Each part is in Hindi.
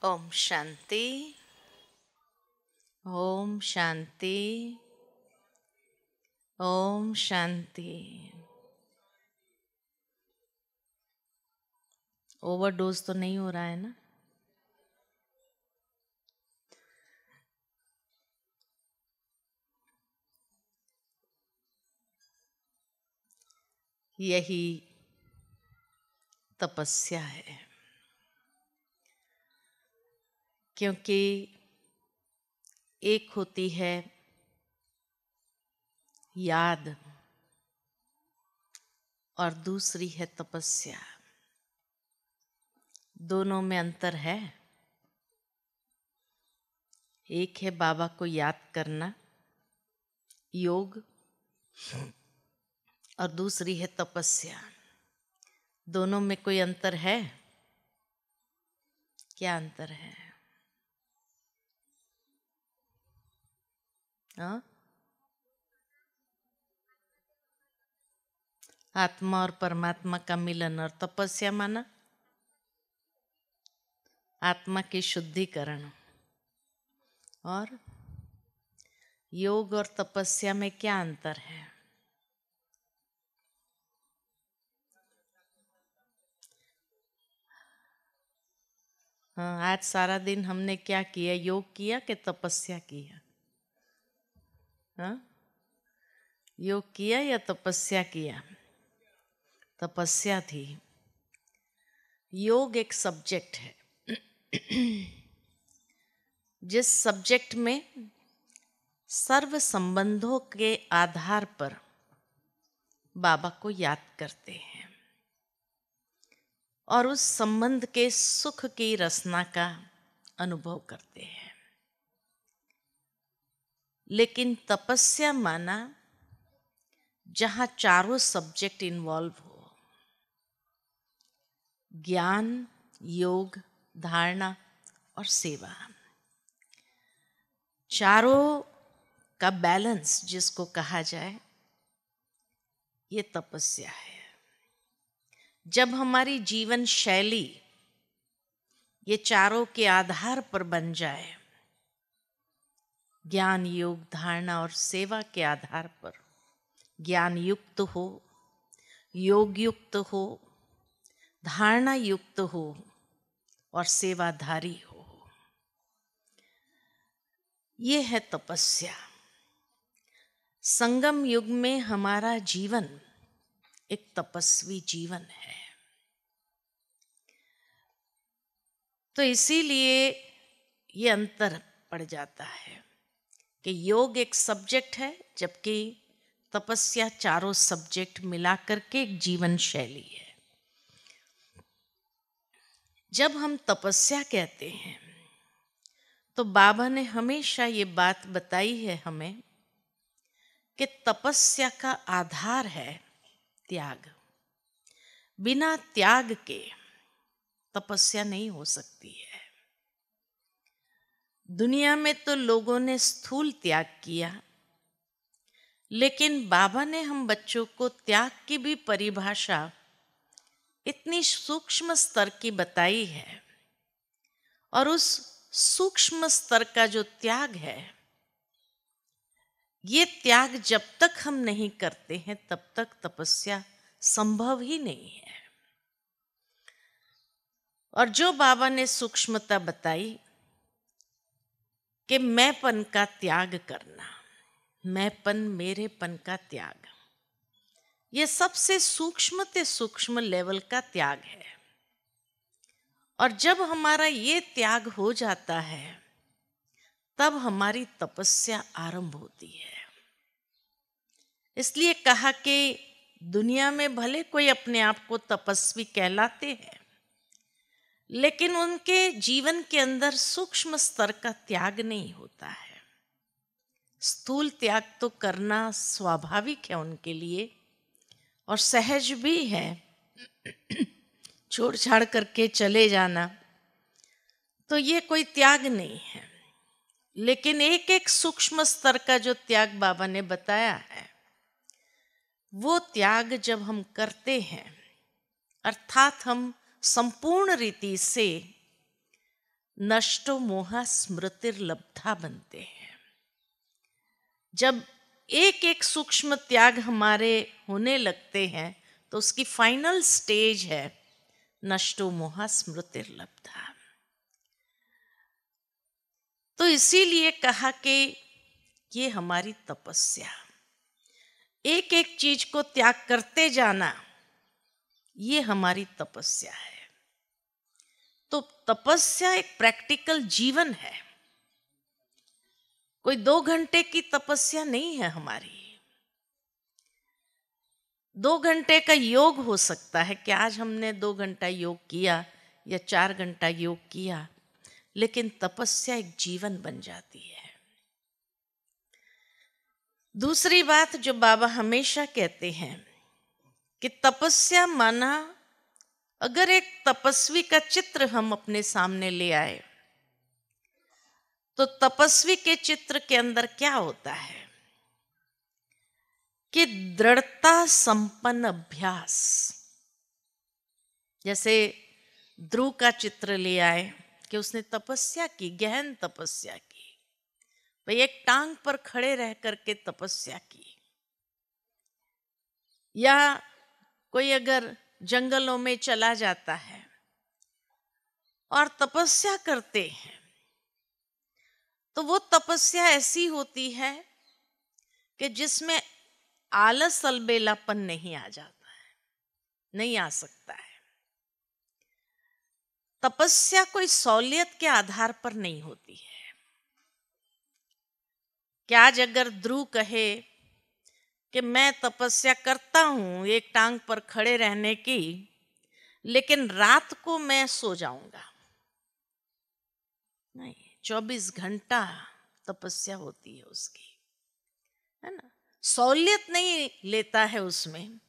ओम शांति। ओम शांति। ओम शांति। ओवरडोज तो नहीं हो रहा है ना? यही तपस्या है, क्योंकि एक होती है याद और दूसरी है तपस्या। दोनों में अंतर है। एक है बाबा को याद करना, योग, और दूसरी है तपस्या। दोनों में कोई अंतर है? क्या अंतर है? हाँ? आत्मा और परमात्मा का मिलन, और तपस्या माना आत्मा की शुद्धिकरण। और योग और तपस्या में क्या अंतर है? हाँ, आज सारा दिन हमने क्या किया? योग किया कि तपस्या किया? हाँ? योग किया या तपस्या किया? तपस्या थी। योग एक सब्जेक्ट है, जिस सब्जेक्ट में सर्व संबंधों के आधार पर बाबा को याद करते हैं और उस संबंध के सुख की रसना का अनुभव करते हैं। लेकिन तपस्या माना जहाँ चारों सब्जेक्ट इन्वॉल्व हो: ज्ञान, योग, धारणा और सेवा। चारों का बैलेंस जिसको कहा जाए, ये तपस्या है। जब हमारी जीवन शैली ये चारों के आधार पर बन जाए, ज्ञान, योग, धारणा और सेवा के आधार पर, ज्ञान युक्त हो, योग युक्त हो, धारणा युक्त हो और सेवाधारी हो, ये है तपस्या। संगम युग में हमारा जीवन एक तपस्वी जीवन है। तो इसीलिए ये अंतर पड़ जाता है कि योग एक सब्जेक्ट है, जबकि तपस्या चारों सब्जेक्ट मिलाकर के एक जीवन शैली है। जब हम तपस्या कहते हैं तो बाबा ने हमेशा ये बात बताई है हमें कि तपस्या का आधार है त्याग। बिना त्याग के तपस्या नहीं हो सकती है। दुनिया में तो लोगों ने स्थूल त्याग किया, लेकिन बाबा ने हम बच्चों को त्याग की भी परिभाषा इतनी सूक्ष्म स्तर की बताई है, और उस सूक्ष्म स्तर का जो त्याग है, ये त्याग जब तक हम नहीं करते हैं तब तक तपस्या संभव ही नहीं है। और जो बाबा ने सूक्ष्मता बताई कि मैंपन का त्याग करना, मैंपन, मेरेपन का त्याग, ये सबसे सूक्ष्म से सूक्ष्म लेवल का त्याग है। और जब हमारा ये त्याग हो जाता है, तब हमारी तपस्या आरंभ होती है। इसलिए कहा कि दुनिया में भले कोई अपने आप को तपस्वी कहलाते हैं, लेकिन उनके जीवन के अंदर सूक्ष्म स्तर का त्याग नहीं होता है। स्थूल त्याग तो करना स्वाभाविक है उनके लिए और सहज भी है, छोड़ छाड़ करके चले जाना, तो ये कोई त्याग नहीं है। लेकिन एक एक सूक्ष्म स्तर का जो त्याग बाबा ने बताया है, वो त्याग जब हम करते हैं, अर्थात हम संपूर्ण रीति से नष्टो मोहा स्मृतिर्लब्धा बनते हैं। जब एक एक सूक्ष्म त्याग हमारे होने लगते हैं तो उसकी फाइनल स्टेज है नष्टो मोहा स्मृतिर्लब्धा। तो इसीलिए कहा कि ये हमारी तपस्या, एक एक चीज को त्याग करते जाना, ये हमारी तपस्या है। तो तपस्या एक प्रैक्टिकल जीवन है, कोई 2 घंटे की तपस्या नहीं है हमारी। 2 घंटे का योग हो सकता है कि आज हमने 2 घंटा योग किया या 4 घंटा योग किया, लेकिन तपस्या एक जीवन बन जाती है। दूसरी बात जो बाबा हमेशा कहते हैं कि तपस्या माना, अगर एक तपस्वी का चित्र हम अपने सामने ले आए तो तपस्वी के चित्र के अंदर क्या होता है कि दृढ़ता संपन्न अभ्यास। जैसे ध्रुव का चित्र ले आए कि उसने तपस्या की, गहन तपस्या की, भाई एक टांग पर खड़े रह करके तपस्या की। या कोई अगर जंगलों में चला जाता है और तपस्या करते हैं तो वो तपस्या ऐसी होती है कि जिसमें आलस अलबेलापन नहीं आ जाता है, नहीं आ सकता है। तपस्या कोई सहूलियत के आधार पर नहीं होती है कि आज अगर ध्रुव कहे कि मैं तपस्या करता हूं एक टांग पर खड़े रहने की, लेकिन रात को मैं सो जाऊंगा, नहीं, 24 घंटा तपस्या होती है उसकी, है ना। सहूलियत नहीं लेता है उसमें,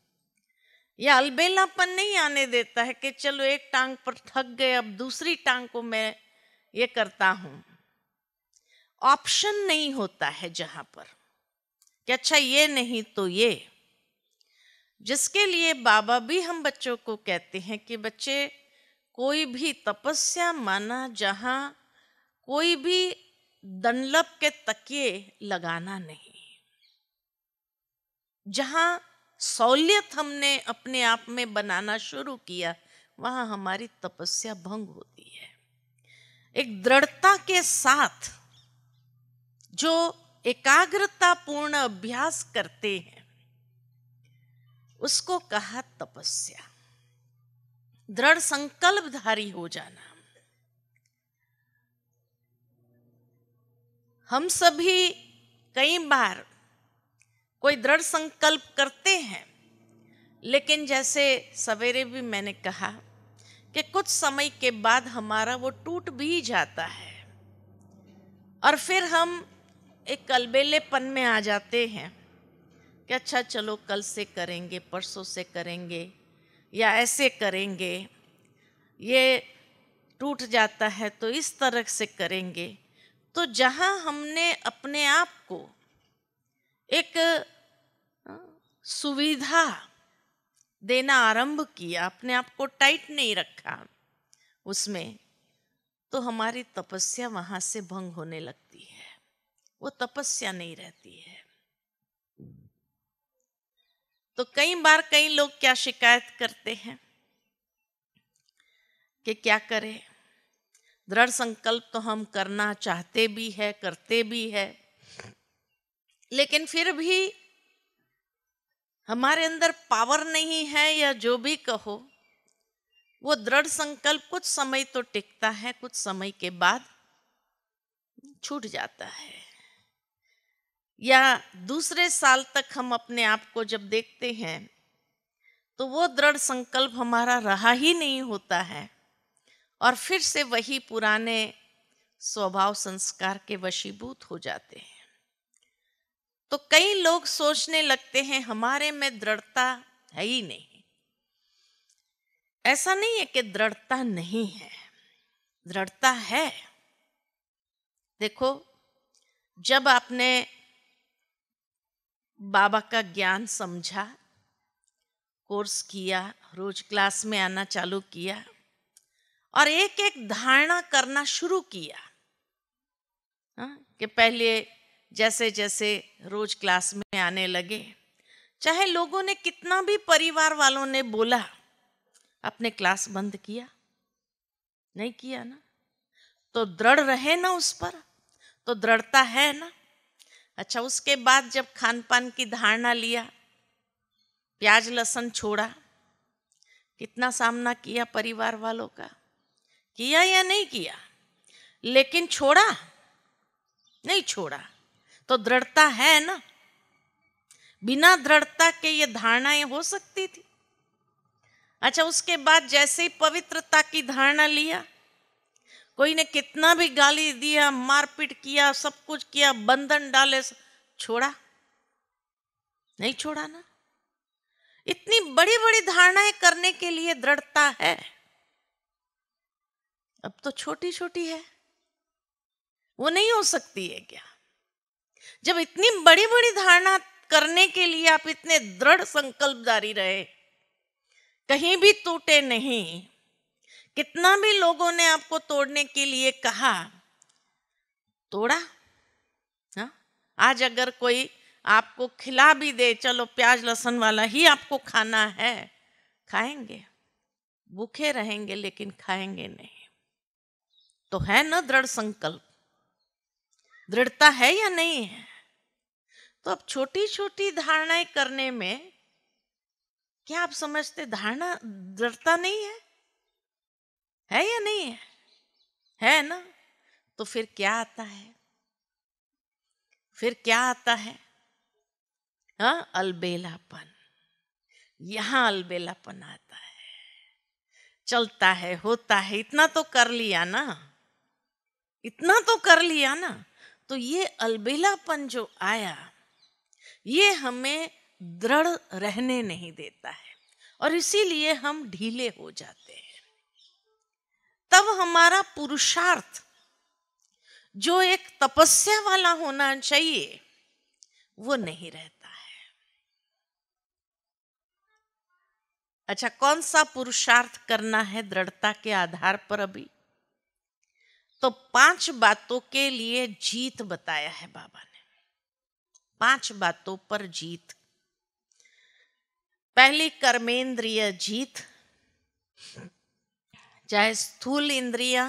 या अलबेलापन नहीं आने देता है कि चलो एक टांग पर थक गए अब दूसरी टांग को मैं ये करता हूं। ऑप्शन नहीं होता है जहां पर कि अच्छा ये नहीं तो ये, जिसके लिए बाबा भी हम बच्चों को कहते हैं कि बच्चे कोई भी तपस्या माना जहां कोई भी दंडलप के तकिए लगाना नहीं, जहां सहूलियत हमने अपने आप में बनाना शुरू किया वहां हमारी तपस्या भंग होती है। एक दृढ़ता के साथ जो एकाग्रता पूर्ण अभ्यास करते हैं उसको कहा तपस्या। दृढ़ संकल्पधारी हो जाना। हम सभी कई बार कोई दृढ़ संकल्प करते हैं, लेकिन जैसे सवेरे भी मैंने कहा कि कुछ समय के बाद हमारा वो टूट भी जाता है और फिर हम एक अलबेलेपन में आ जाते हैं कि अच्छा चलो कल से करेंगे, परसों से करेंगे या ऐसे करेंगे, ये टूट जाता है तो इस तरह से करेंगे। तो जहां हमने अपने आप को एक सुविधा देना आरंभ किया, अपने आप को टाइट नहीं रखा उसमें, तो हमारी तपस्या वहां से भंग होने लगती है, वो तपस्या नहीं रहती है। तो कई बार कई लोग क्या शिकायत करते हैं कि क्या करें, दृढ़ संकल्प तो हम करना चाहते भी है, करते भी है, लेकिन फिर भी हमारे अंदर पावर नहीं है, या जो भी कहो, वो दृढ़ संकल्प कुछ समय तो टिकता है, कुछ समय के बाद छूट जाता है। या दूसरे साल तक हम अपने आप को जब देखते हैं तो वो दृढ़ संकल्प हमारा रहा ही नहीं होता है और फिर से वही पुराने स्वभाव संस्कार के वशीभूत हो जाते हैं। तो कई लोग सोचने लगते हैं हमारे में दृढ़ता है ही नहीं। ऐसा नहीं है कि दृढ़ता नहीं है, दृढ़ता है। देखो, जब आपने बाबा का ज्ञान समझा, कोर्स किया, रोज क्लास में आना चालू किया और एक एक धारणा करना शुरू किया। कि पहले जैसे जैसे रोज क्लास में आने लगे, चाहे लोगों ने कितना भी, परिवार वालों ने बोला, अपने क्लास बंद किया? नहीं किया ना। तो दृढ़ रहे ना उस पर, तो दृढ़ता है ना। अच्छा, उसके बाद जब खान पान की धारणा लिया, प्याज लहसुन छोड़ा, कितना सामना किया परिवार वालों का, किया या नहीं किया? लेकिन छोड़ा नहीं, छोड़ा तो दृढ़ता है ना। बिना दृढ़ता के ये धारणाएं हो सकती थी? अच्छा, उसके बाद जैसे ही पवित्रता की धारणा लिया, कोई ने कितना भी गाली दिया, मारपीट किया, सब कुछ किया, बंधन डाले, छोड़ा नहीं? छोड़ा ना। इतनी बड़ी बड़ी धारणाएं करने के लिए दृढ़ता है, अब तो छोटी छोटी है, वो नहीं हो सकती है क्या? जब इतनी बड़ी बड़ी धारणा करने के लिए आप इतने दृढ़ संकल्प जारी रहे, कहीं भी टूटे नहीं। कितना भी लोगों ने आपको तोड़ने के लिए कहा, तोड़ा? हाँ? आज अगर कोई आपको खिला भी दे, चलो प्याज लहसुन वाला ही आपको खाना है, खाएंगे? भूखे रहेंगे लेकिन खाएंगे नहीं। तो है ना दृढ़ संकल्प? दृढ़ता है या नहीं है? तो अब छोटी छोटी धारणाएं करने में क्या आप समझते धारणा दृढ़ता नहीं है? है या नहीं है? है ना। तो फिर क्या आता है? फिर क्या आता है? हाँ, अलबेलापन। यहां अलबेलापन आता है। चलता है, होता है, इतना तो कर लिया ना, इतना तो कर लिया ना। तो ये अलबेलापन जो आया, ये हमें दृढ़ रहने नहीं देता है, और इसीलिए हम ढीले हो जाते हैं। तब हमारा पुरुषार्थ जो एक तपस्या वाला होना चाहिए, वो नहीं रहता है। अच्छा, कौन सा पुरुषार्थ करना है दृढ़ता के आधार पर? अभी तो 5 बातों के लिए जीत बताया है बाबा ने। 5 बातों पर जीत। पहली, कर्मेंद्रिय जीत, चाहे स्थूल इंद्रिया,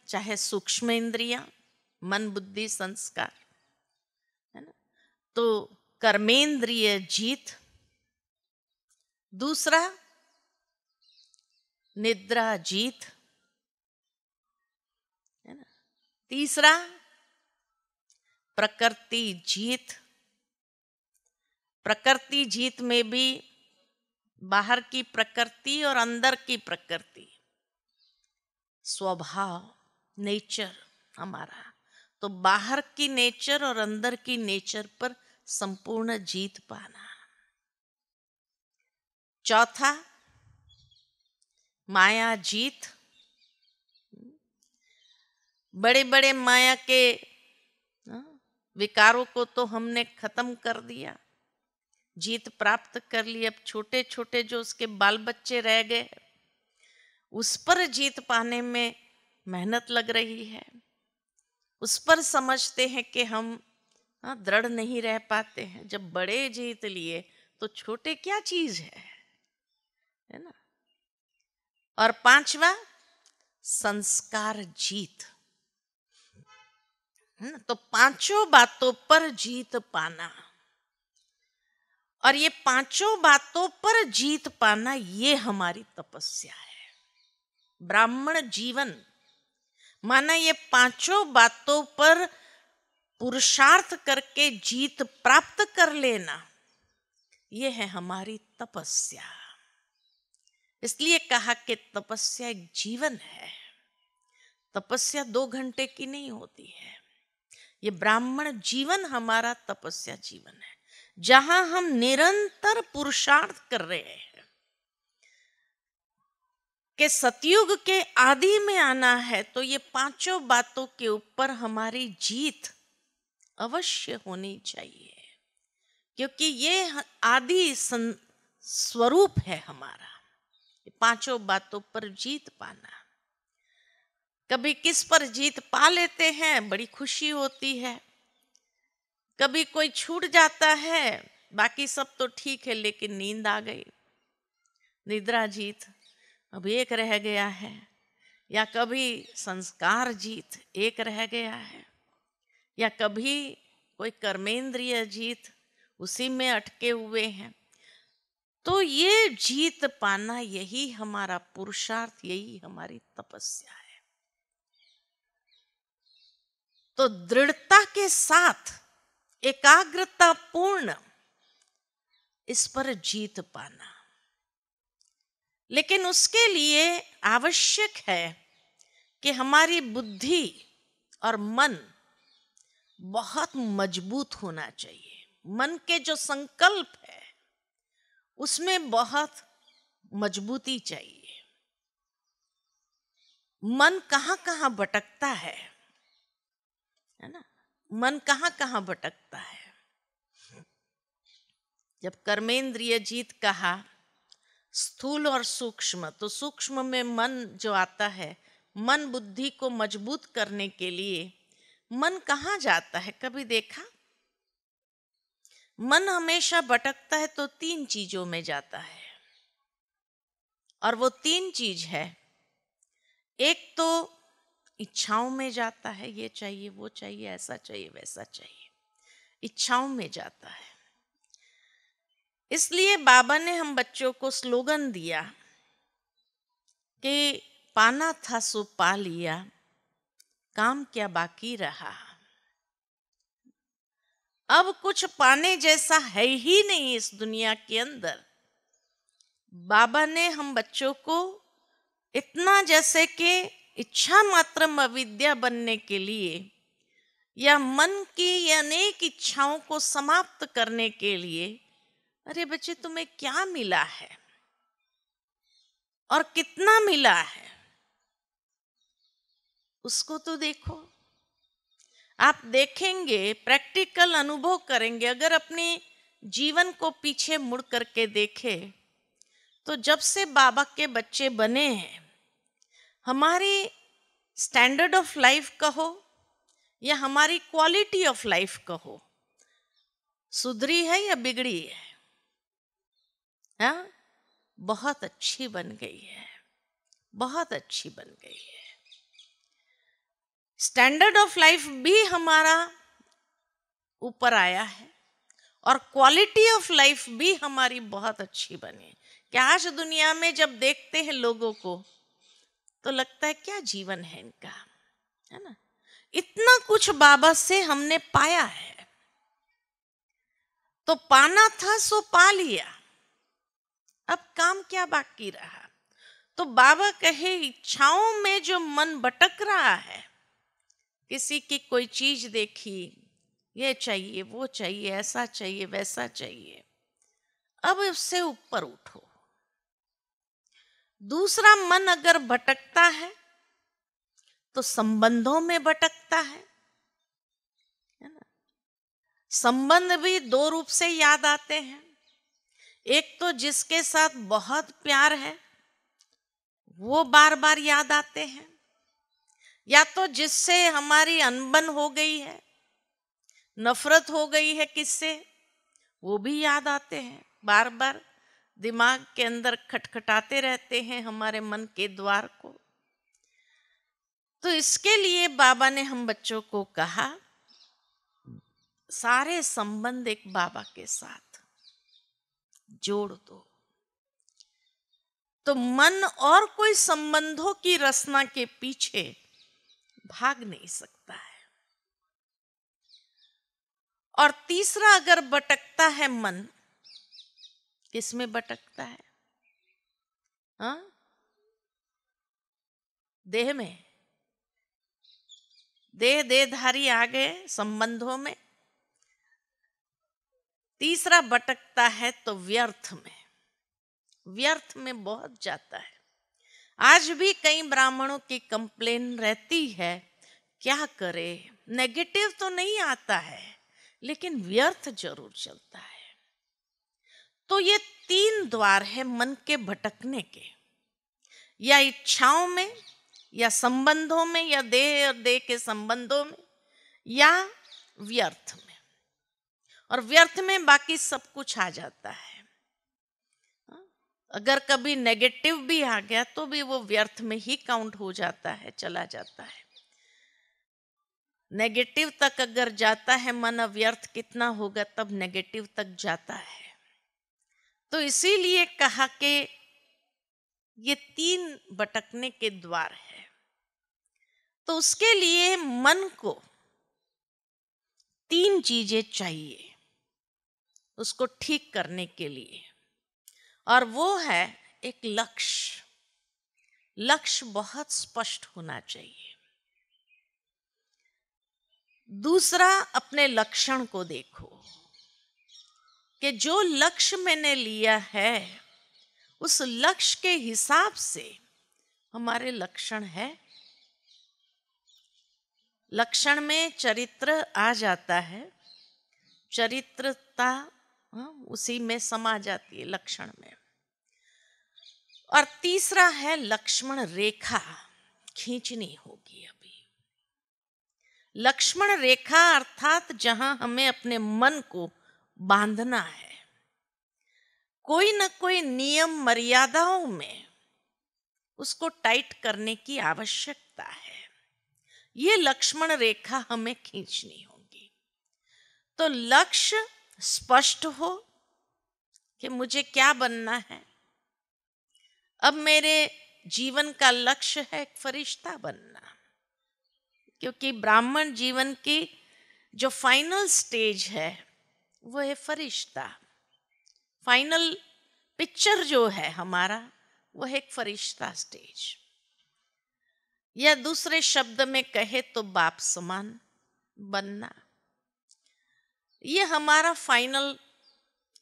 चाहे सूक्ष्म इंद्रिया, मन बुद्धि संस्कार, है ना। तो कर्मेंद्रिय जीत। दूसरा, निद्रा जीत, है ना। तीसरा, प्रकृति जीत। प्रकृति जीत में भी बाहर की प्रकृति और अंदर की प्रकृति, स्वभाव, नेचर हमारा, तो बाहर की नेचर और अंदर की नेचर पर संपूर्ण जीत पाना। चौथा, माया जीत। बड़े बड़े माया के विकारों को तो हमने खत्म कर दिया, जीत प्राप्त कर ली। अब छोटे छोटे जो उसके बाल बच्चे रह गए, उस पर जीत पाने में मेहनत लग रही है। उस पर समझते हैं कि हम दृढ़ नहीं रह पाते हैं। जब बड़े जीत लिए तो छोटे क्या चीज है ना। और 5वां, संस्कार जीत, है ना। तो 5 बातों पर जीत पाना, और ये 5 बातों पर जीत पाना, ये हमारी तपस्या है। ब्राह्मण जीवन माना ये 5 बातों पर पुरुषार्थ करके जीत प्राप्त कर लेना, ये है हमारी तपस्या। इसलिए कहा कि तपस्या एक जीवन है। तपस्या 2 घंटे की नहीं होती है। ये ब्राह्मण जीवन हमारा तपस्या जीवन है, जहां हम निरंतर पुरुषार्थ कर रहे हैं कि सतयुग के आदि में आना है। तो ये 5 बातों के ऊपर हमारी जीत अवश्य होनी चाहिए, क्योंकि ये आदि स्वरूप है हमारा, 5 बातों पर जीत पाना। कभी किस पर जीत पा लेते हैं, बड़ी खुशी होती है। कभी कोई छूट जाता है, बाकी सब तो ठीक है लेकिन नींद आ गई, निद्रा जीत, अब एक रह गया है। या कभी संस्कार जीत, एक रह गया है। या कभी कोई कर्मेंद्रिय जीत, उसी में अटके हुए हैं। तो ये जीत पाना, यही हमारा पुरुषार्थ, यही हमारी तपस्या है। तो दृढ़ता के साथ, एकाग्रता पूर्ण इस पर जीत पाना। लेकिन उसके लिए आवश्यक है कि हमारी बुद्धि और मन बहुत मजबूत होना चाहिए। मन के जो संकल्प है उसमें बहुत मजबूती चाहिए। मन कहाँ कहाँ भटकता है ना? मन कहाँ कहाँ भटकता है। जब कर्मेंद्रिय जीत कहा, स्थूल और सूक्ष्म, तो सूक्ष्म में मन जो आता है, मन बुद्धि को मजबूत करने के लिए मन कहाँ जाता है? कभी देखा? मन हमेशा भटकता है तो 3 चीजों में जाता है, और वो 3 चीज है। एक तो इच्छाओं में जाता है, ये चाहिए, वो चाहिए, ऐसा चाहिए, वैसा चाहिए, इच्छाओं में जाता है। इसलिए बाबा ने हम बच्चों को स्लोगन दिया कि पाना था सो पा लिया, काम क्या बाकी रहा। अब कुछ पाने जैसा है ही नहीं इस दुनिया के अंदर। बाबा ने हम बच्चों को इतना, जैसे कि इच्छा मात्रम अविद्या बनने के लिए, या मन की अनेक इच्छाओं को समाप्त करने के लिए, अरे बच्चे तुम्हें क्या मिला है और कितना मिला है, उसको तो देखो। आप देखेंगे, प्रैक्टिकल अनुभव करेंगे। अगर अपने जीवन को पीछे मुड़ करके देखे तो जब से बाबा के बच्चे बने हैं, हमारी स्टैंडर्ड ऑफ लाइफ कहो या हमारी क्वालिटी ऑफ लाइफ कहो, सुधरी है या बिगड़ी है? हाँ, बहुत अच्छी बन गई है, बहुत अच्छी बन गई है। स्टैंडर्ड ऑफ लाइफ भी हमारा ऊपर आया है और क्वालिटी ऑफ लाइफ भी हमारी बहुत अच्छी बनी। क्या आज दुनिया में जब देखते हैं लोगों को तो लगता है क्या जीवन है इनका, है ना? इतना कुछ बाबा से हमने पाया है, तो पाना था सो पा लिया, अब काम क्या बाकी रहा। तो बाबा कहे, इच्छाओं में जो मन भटक रहा है, किसी की कोई चीज देखी, ये चाहिए, वो चाहिए, ऐसा चाहिए, वैसा चाहिए, अब उससे ऊपर उठो। दूसरा, मन अगर भटकता है तो संबंधों में भटकता है ना? संबंध भी 2 रूप से याद आते हैं। एक तो जिसके साथ बहुत प्यार है वो बार बार याद आते हैं, या तो जिससे हमारी अनबन हो गई है, नफरत हो गई है किससे, वो भी याद आते हैं, बार बार दिमाग के अंदर खटखटाते रहते हैं हमारे मन के द्वार को। तो इसके लिए बाबा ने हम बच्चों को कहा, सारे संबंध एक बाबा के साथ जोड़ दो। तो मन और कोई संबंधों की रचना के पीछे भाग नहीं सकता है। और तीसरा, अगर भटकता है मन, किसमें भटकता है? हाँ, देह में। देहधारी आ गए संबंधों में। तीसरा भटकता है तो व्यर्थ में, व्यर्थ में बहुत जाता है। आज भी कई ब्राह्मणों की कंप्लेन रहती है, क्या करे, नेगेटिव तो नहीं आता है लेकिन व्यर्थ जरूर चलता है। तो ये 3 द्वार है मन के भटकने के, या इच्छाओं में, या संबंधों में, या देह और देह के संबंधों में, या व्यर्थ में। और व्यर्थ में बाकी सब कुछ आ जाता है। अगर कभी नेगेटिव भी आ गया तो भी वो व्यर्थ में ही काउंट हो जाता है, चला जाता है। नेगेटिव तक अगर जाता है मन, व्यर्थ कितना होगा तब नेगेटिव तक जाता है। तो इसीलिए कहा कि ये 3 भटकने के द्वार है। तो उसके लिए मन को 3 चीजें चाहिए उसको ठीक करने के लिए, और वो है एक लक्ष्य। लक्ष्य बहुत स्पष्ट होना चाहिए। दूसरा, अपने लक्षण को देखो कि जो लक्ष्य मैंने लिया है उस लक्ष्य के हिसाब से हमारे लक्षण है। लक्षण में चरित्र आ जाता है, चरित्रता उसी में समा जाती है लक्षण में। और तीसरा है लक्ष्मण रेखा खींचनी होगी। अभी लक्ष्मण रेखा अर्थात जहां हमें अपने मन को बांधना है, कोई न कोई नियम मर्यादाओं में उसको टाइट करने की आवश्यकता है। ये लक्ष्मण रेखा हमें खींचनी होगी। तो लक्ष्य स्पष्ट हो कि मुझे क्या बनना है। अब मेरे जीवन का लक्ष्य है एक फरिश्ता बनना, क्योंकि ब्राह्मण जीवन की जो फाइनल स्टेज है वो है फरिश्ता। फाइनल पिक्चर जो है हमारा वो है एक फरिश्ता स्टेज, या दूसरे शब्द में कहे तो बाप समान बनना। ये हमारा फाइनल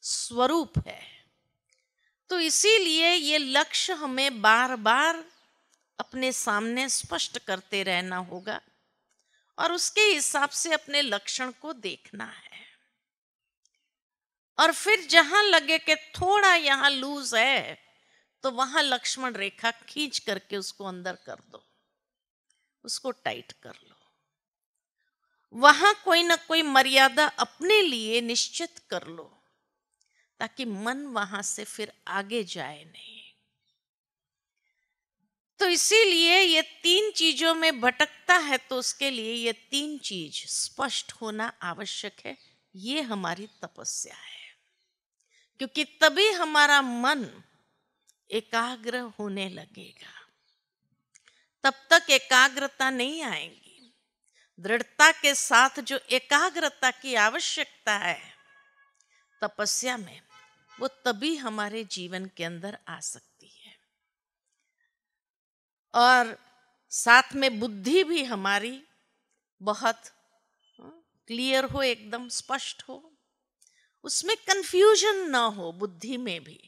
स्वरूप है। तो इसीलिए ये लक्ष्य हमें बार बार अपने सामने स्पष्ट करते रहना होगा और उसके हिसाब से अपने लक्षण को देखना है। और फिर जहां लगे कि थोड़ा यहां लूज है तो वहां लक्ष्मण रेखा खींच करके उसको अंदर कर दो, उसको टाइट कर लो। वहां कोई ना कोई मर्यादा अपने लिए निश्चित कर लो ताकि मन वहां से फिर आगे जाए नहीं। तो इसीलिए ये 3 चीजों में भटकता है, तो उसके लिए ये 3 चीज स्पष्ट होना आवश्यक है। ये हमारी तपस्या है, क्योंकि तभी हमारा मन एकाग्र होने लगेगा। तब तक एकाग्रता नहीं आएगी। दृढ़ता के साथ जो एकाग्रता की आवश्यकता है तपस्या में, वो तभी हमारे जीवन के अंदर आ सकती है। और साथ में बुद्धि भी हमारी बहुत क्लियर हो, एकदम स्पष्ट हो, उसमें कंफ्यूजन ना हो। बुद्धि में भी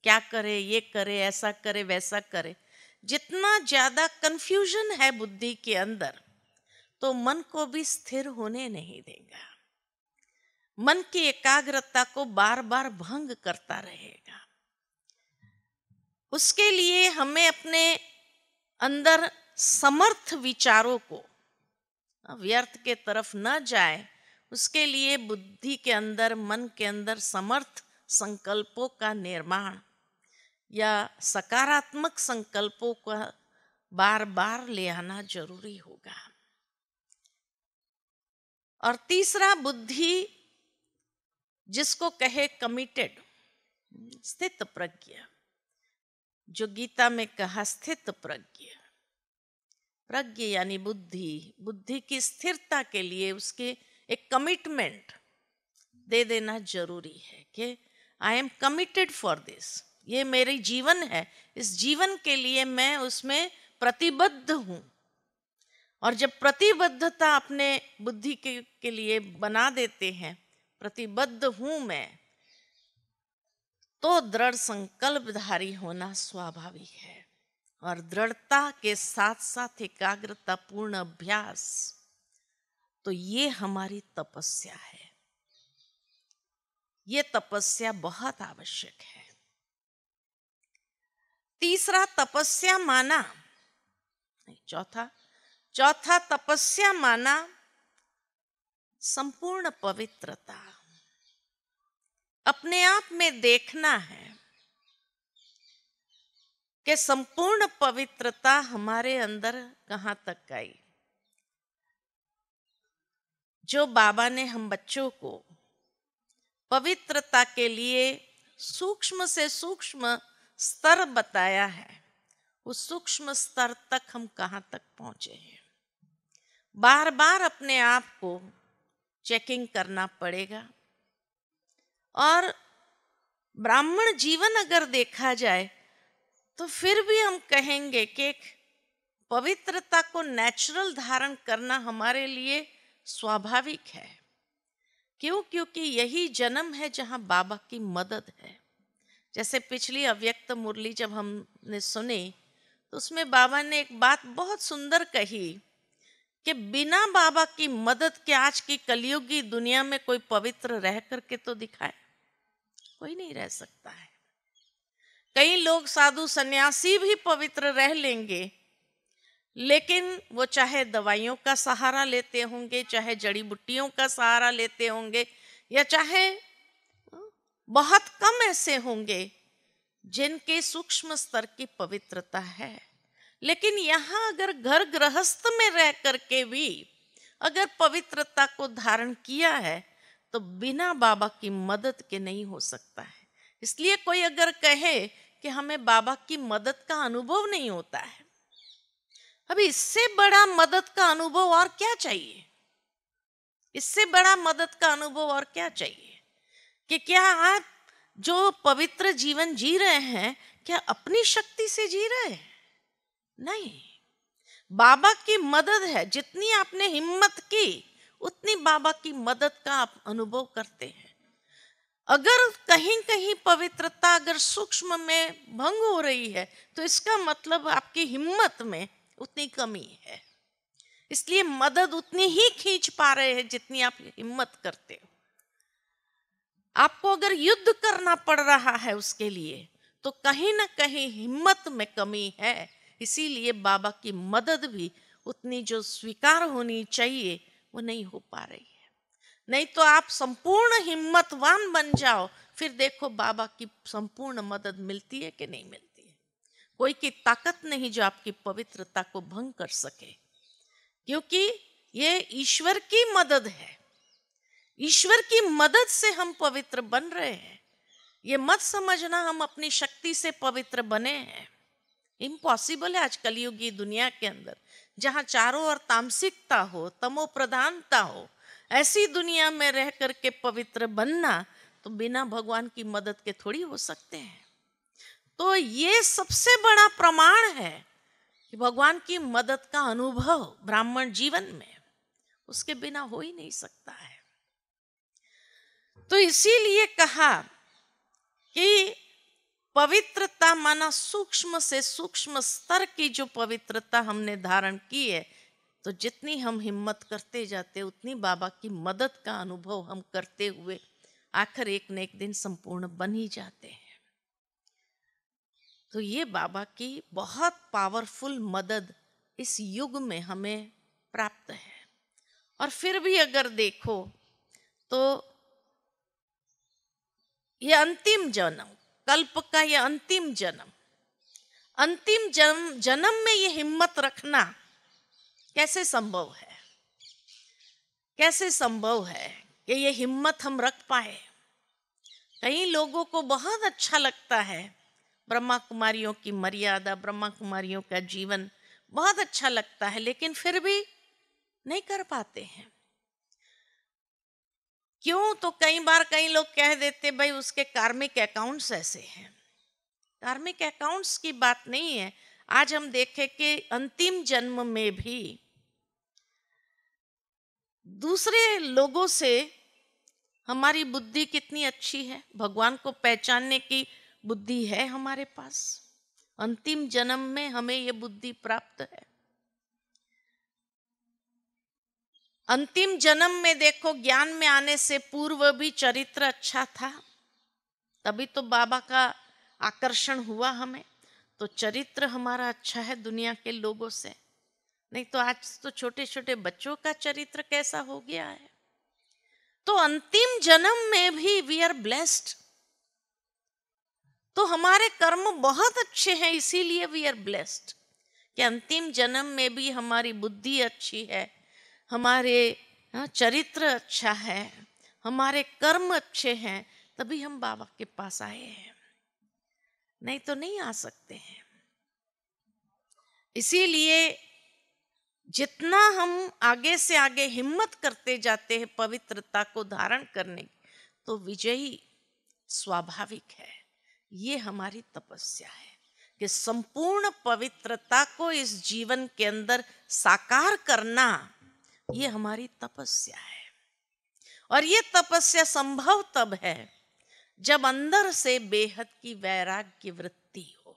क्या करे, ये करे, ऐसा करे, वैसा करे। जितना ज्यादा कंफ्यूजन है बुद्धि के अंदर तो मन को भी स्थिर होने नहीं देगा, मन की एकाग्रता को बार बार भंग करता रहेगा। उसके लिए हमें अपने अंदर समर्थ विचारों को व्यर्थ के तरफ न जाए, उसके लिए बुद्धि के अंदर, मन के अंदर समर्थ संकल्पों का निर्माण या सकारात्मक संकल्पों का बार बार ले आना जरूरी होगा। और तीसरा, बुद्धि जिसको कहे कमिटेड, स्थित प्रज्ञ, जो गीता में कहा स्थित प्रज्ञ। प्रज्ञ यानी बुद्धि, बुद्धि की स्थिरता के लिए उसके एक कमिटमेंट दे देना जरूरी है कि I am committed for this, ये मेरी जीवन है, इस जीवन के लिए मैं उसमें प्रतिबद्ध हूं। और जब प्रतिबद्धता अपने बुद्धि के लिए बना देते हैं, प्रतिबद्ध हूं मैं, तो दृढ़ संकल्पधारी होना स्वाभाविक है। और दृढ़ता के साथ साथ एकाग्रता पूर्ण अभ्यास, तो ये हमारी तपस्या है। ये तपस्या बहुत आवश्यक है। तीसरा, तपस्या माना चौथा चौथा तपस्या माना संपूर्ण पवित्रता। अपने आप में देखना है कि संपूर्ण पवित्रता हमारे अंदर कहाँ तक आई। जो बाबा ने हम बच्चों को पवित्रता के लिए सूक्ष्म से सूक्ष्म स्तर बताया है, उस सूक्ष्म स्तर तक हम कहाँ तक पहुंचे हैं। बार बार अपने आप को चेकिंग करना पड़ेगा। और ब्राह्मण जीवन अगर देखा जाए तो फिर भी हम कहेंगे कि एक पवित्रता को नेचुरल धारण करना हमारे लिए स्वाभाविक है। क्यों? क्योंकि यही जन्म है जहां बाबा की मदद है। जैसे पिछली अव्यक्त मुरली जब हमने सुनी तो उसमें बाबा ने एक बात बहुत सुंदर कही कि बिना बाबा की मदद के आज की कलयुगी दुनिया में कोई पवित्र रह करके तो दिखाए, कोई नहीं रह सकता है। कई लोग साधु सन्यासी भी पवित्र रह लेंगे, लेकिन वो चाहे दवाइयों का सहारा लेते होंगे, चाहे जड़ी बूटियों का सहारा लेते होंगे, या चाहे बहुत कम ऐसे होंगे जिनके सूक्ष्म स्तर की पवित्रता है। लेकिन यहाँ अगर घर गृहस्थ में रह करके भी अगर पवित्रता को धारण किया है तो बिना बाबा की मदद के नहीं हो सकता है। इसलिए कोई अगर कहे कि हमें बाबा की मदद का अनुभव नहीं होता है, अभी इससे बड़ा मदद का अनुभव और क्या चाहिए? इससे बड़ा मदद का अनुभव और क्या चाहिए? कि क्या आप जो पवित्र जीवन जी रहे हैं क्या अपनी शक्ति से जी रहे हैं? नहीं, बाबा की मदद है। जितनी आपने हिम्मत की उतनी बाबा की मदद का आप अनुभव करते हैं। अगर कहीं कहीं पवित्रता अगर सूक्ष्म में भंग हो रही है तो इसका मतलब आपकी हिम्मत में उतनी कमी है। इसलिए मदद उतनी ही खींच पा रहे हैं जितनी आप हिम्मत करते हो। आपको अगर युद्ध करना पड़ रहा है उसके लिए तो कहीं ना कहीं हिम्मत में कमी है। इसीलिए बाबा की मदद भी उतनी जो स्वीकार होनी चाहिए वो नहीं हो पा रही है। नहीं तो आप संपूर्ण हिम्मतवान बन जाओ, फिर देखो बाबा की संपूर्ण मदद मिलती है कि नहीं मिलती है। कोई की ताकत नहीं जो आपकी पवित्रता को भंग कर सके, क्योंकि ये ईश्वर की मदद है। ईश्वर की मदद से हम पवित्र बन रहे हैं। ये मत समझना हम अपनी शक्ति से पवित्र बने हैं। इम्पॉसिबल है आज कलयुगी दुनिया के अंदर, जहां चारों ओर तामसिकता हो, तमो प्रधानता हो, ऐसी दुनिया में रह करके पवित्र बनना तो बिना भगवान की मदद के थोड़ी हो सकते हैं। तो ये सबसे बड़ा प्रमाण है कि भगवान की मदद का अनुभव ब्राह्मण जीवन में उसके बिना हो ही नहीं सकता है। तो इसीलिए कहा कि पवित्रता माना सूक्ष्म से सूक्ष्म स्तर की जो पवित्रता हमने धारण की है, तो जितनी हम हिम्मत करते जाते उतनी बाबा की मदद का अनुभव हम करते हुए आखिर एक न एक दिन संपूर्ण बन ही जाते हैं। तो ये बाबा की बहुत पावरफुल मदद इस युग में हमें प्राप्त है। और फिर भी अगर देखो तो ये अंतिम जन्म, कल्प का ये अंतिम जन्म में ये हिम्मत रखना कैसे संभव है? कैसे संभव है कि ये हिम्मत हम रख पाए? कई लोगों को बहुत अच्छा लगता है, ब्रह्मा कुमारियों की मर्यादा, ब्रह्मा कुमारियों का जीवन बहुत अच्छा लगता है, लेकिन फिर भी नहीं कर पाते हैं। क्यों? तो कई बार कई लोग कह देते भाई उसके कार्मिक अकाउंट्स ऐसे हैं। कार्मिक अकाउंट्स की बात नहीं है। आज हम देखें कि अंतिम जन्म में भी दूसरे लोगों से हमारी बुद्धि कितनी अच्छी है, भगवान को पहचानने की बुद्धि है हमारे पास। अंतिम जन्म में हमें ये बुद्धि प्राप्त है। अंतिम जन्म में देखो ज्ञान में आने से पूर्व भी चरित्र अच्छा था, तभी तो बाबा का आकर्षण हुआ हमें। तो चरित्र हमारा अच्छा है दुनिया के लोगों से, नहीं तो आज तो छोटे छोटे बच्चों का चरित्र कैसा हो गया है। तो अंतिम जन्म में भी वी आर ब्लेस्ड, तो हमारे कर्म बहुत अच्छे हैं, इसीलिए वी आर ब्लेस्ड कि अंतिम जन्म में भी हमारी बुद्धि अच्छी है, हमारे चरित्र अच्छा है, हमारे कर्म अच्छे हैं, तभी हम बाबा के पास आए हैं, नहीं तो नहीं आ सकते हैं। इसीलिए जितना हम आगे से आगे हिम्मत करते जाते हैं पवित्रता को धारण करने की, तो विजयी स्वाभाविक है। ये हमारी तपस्या है कि संपूर्ण पवित्रता को इस जीवन के अंदर साकार करना, ये हमारी तपस्या है। और ये तपस्या संभव तब है जब अंदर से बेहद की वैराग्य वृत्ति हो।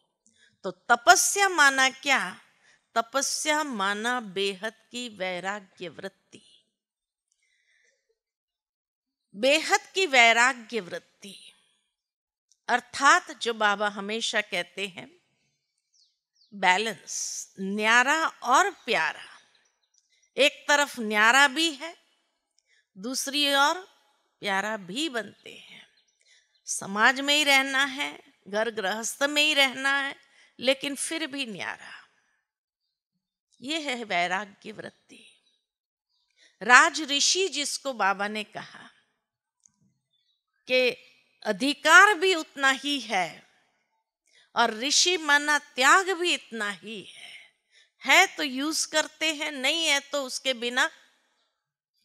तो तपस्या माना क्या? तपस्या माना बेहद की वैराग्य वृत्ति। बेहद की वैराग्य वृत्ति अर्थात जो बाबा हमेशा कहते हैं बैलेंस, न्यारा और प्यारा। एक तरफ न्यारा भी है, दूसरी ओर प्यारा भी बनते हैं। समाज में ही रहना है, घर गृहस्थ में ही रहना है, लेकिन फिर भी न्यारा। ये है वैराग्य वृत्ति। राज ऋषि जिसको बाबा ने कहा कि अधिकार भी उतना ही है और ऋषि माना त्याग भी इतना ही है तो यूज करते हैं, नहीं है तो उसके बिना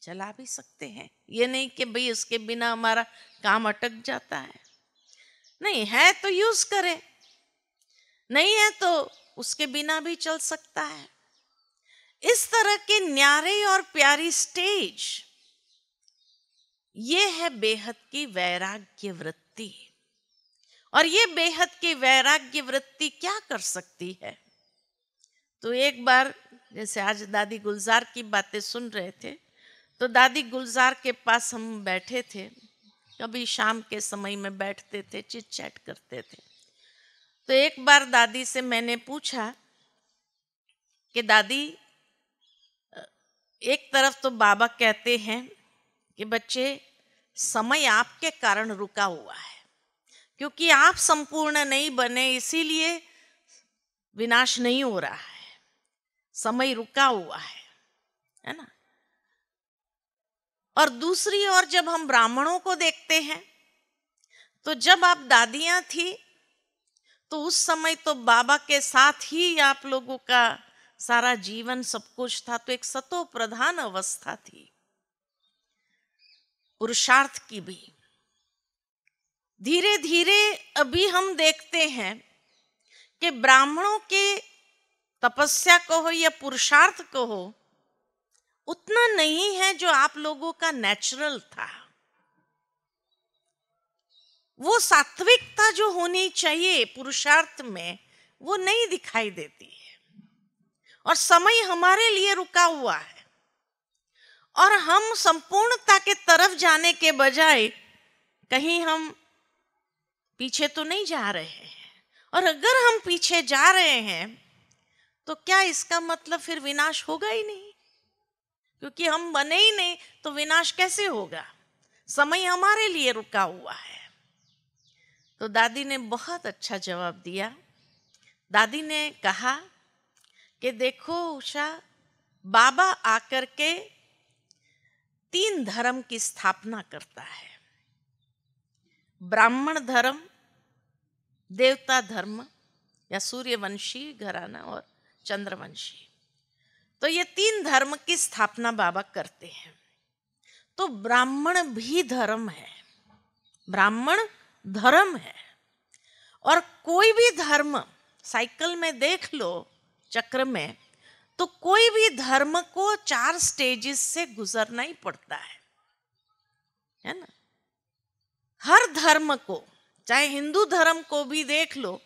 चला भी सकते हैं। ये नहीं कि भाई उसके बिना हमारा काम अटक जाता है, नहीं है तो यूज करें, नहीं है तो उसके बिना भी चल सकता है। इस तरह के न्यारे और प्यारी स्टेज, ये है बेहद की वैराग्य वृत्ति। और ये बेहद की वैराग्य वृत्ति क्या कर सकती है? तो एक बार जैसे आज दादी गुलजार की बातें सुन रहे थे, तो दादी गुलजार के पास हम बैठे थे, कभी शाम के समय में बैठते थे, चिट चैट करते थे। तो एक बार दादी से मैंने पूछा कि दादी, एक तरफ तो बाबा कहते हैं कि बच्चे समय आपके कारण रुका हुआ है, क्योंकि आप संपूर्ण नहीं बने इसीलिए विनाश नहीं हो रहा है, समय रुका हुआ है ना। और दूसरी ओर जब हम ब्राह्मणों को देखते हैं, तो जब आप दादियां थी तो उस समय तो बाबा के साथ ही आप लोगों का सारा जीवन सब कुछ था, तो एक सतो प्रधान अवस्था थी पुरुषार्थ की भी। धीरे धीरे अभी हम देखते हैं कि ब्राह्मणों के तपस्या को हो या पुरुषार्थ को हो, उतना नहीं है जो आप लोगों का नेचुरल था। वो सात्विकता जो होनी चाहिए पुरुषार्थ में, वो नहीं दिखाई देती है। और समय हमारे लिए रुका हुआ है और हम संपूर्णता के तरफ जाने के बजाय कहीं हम पीछे तो नहीं जा रहे हैं। और अगर हम पीछे जा रहे हैं तो क्या इसका मतलब फिर विनाश होगा ही नहीं? क्योंकि हम बने ही नहीं तो विनाश कैसे होगा? समय हमारे लिए रुका हुआ है। तो दादी ने बहुत अच्छा जवाब दिया। दादी ने कहा कि देखो उषा, बाबा आकर के 3 धर्म की स्थापना करता है, ब्राह्मण धर्म, देवता धर्म या सूर्यवंशी घराना और चंद्रवंशी। तो ये 3 धर्म की स्थापना बाबा करते हैं। तो ब्राह्मण भी धर्म है, ब्राह्मण धर्म है। और कोई भी धर्म साइकिल में देख लो, चक्र में, तो कोई भी धर्म को 4 स्टेजेस से गुजरना ही पड़ता है ना। हर धर्म को, चाहे हिंदू धर्म को भी देख लो,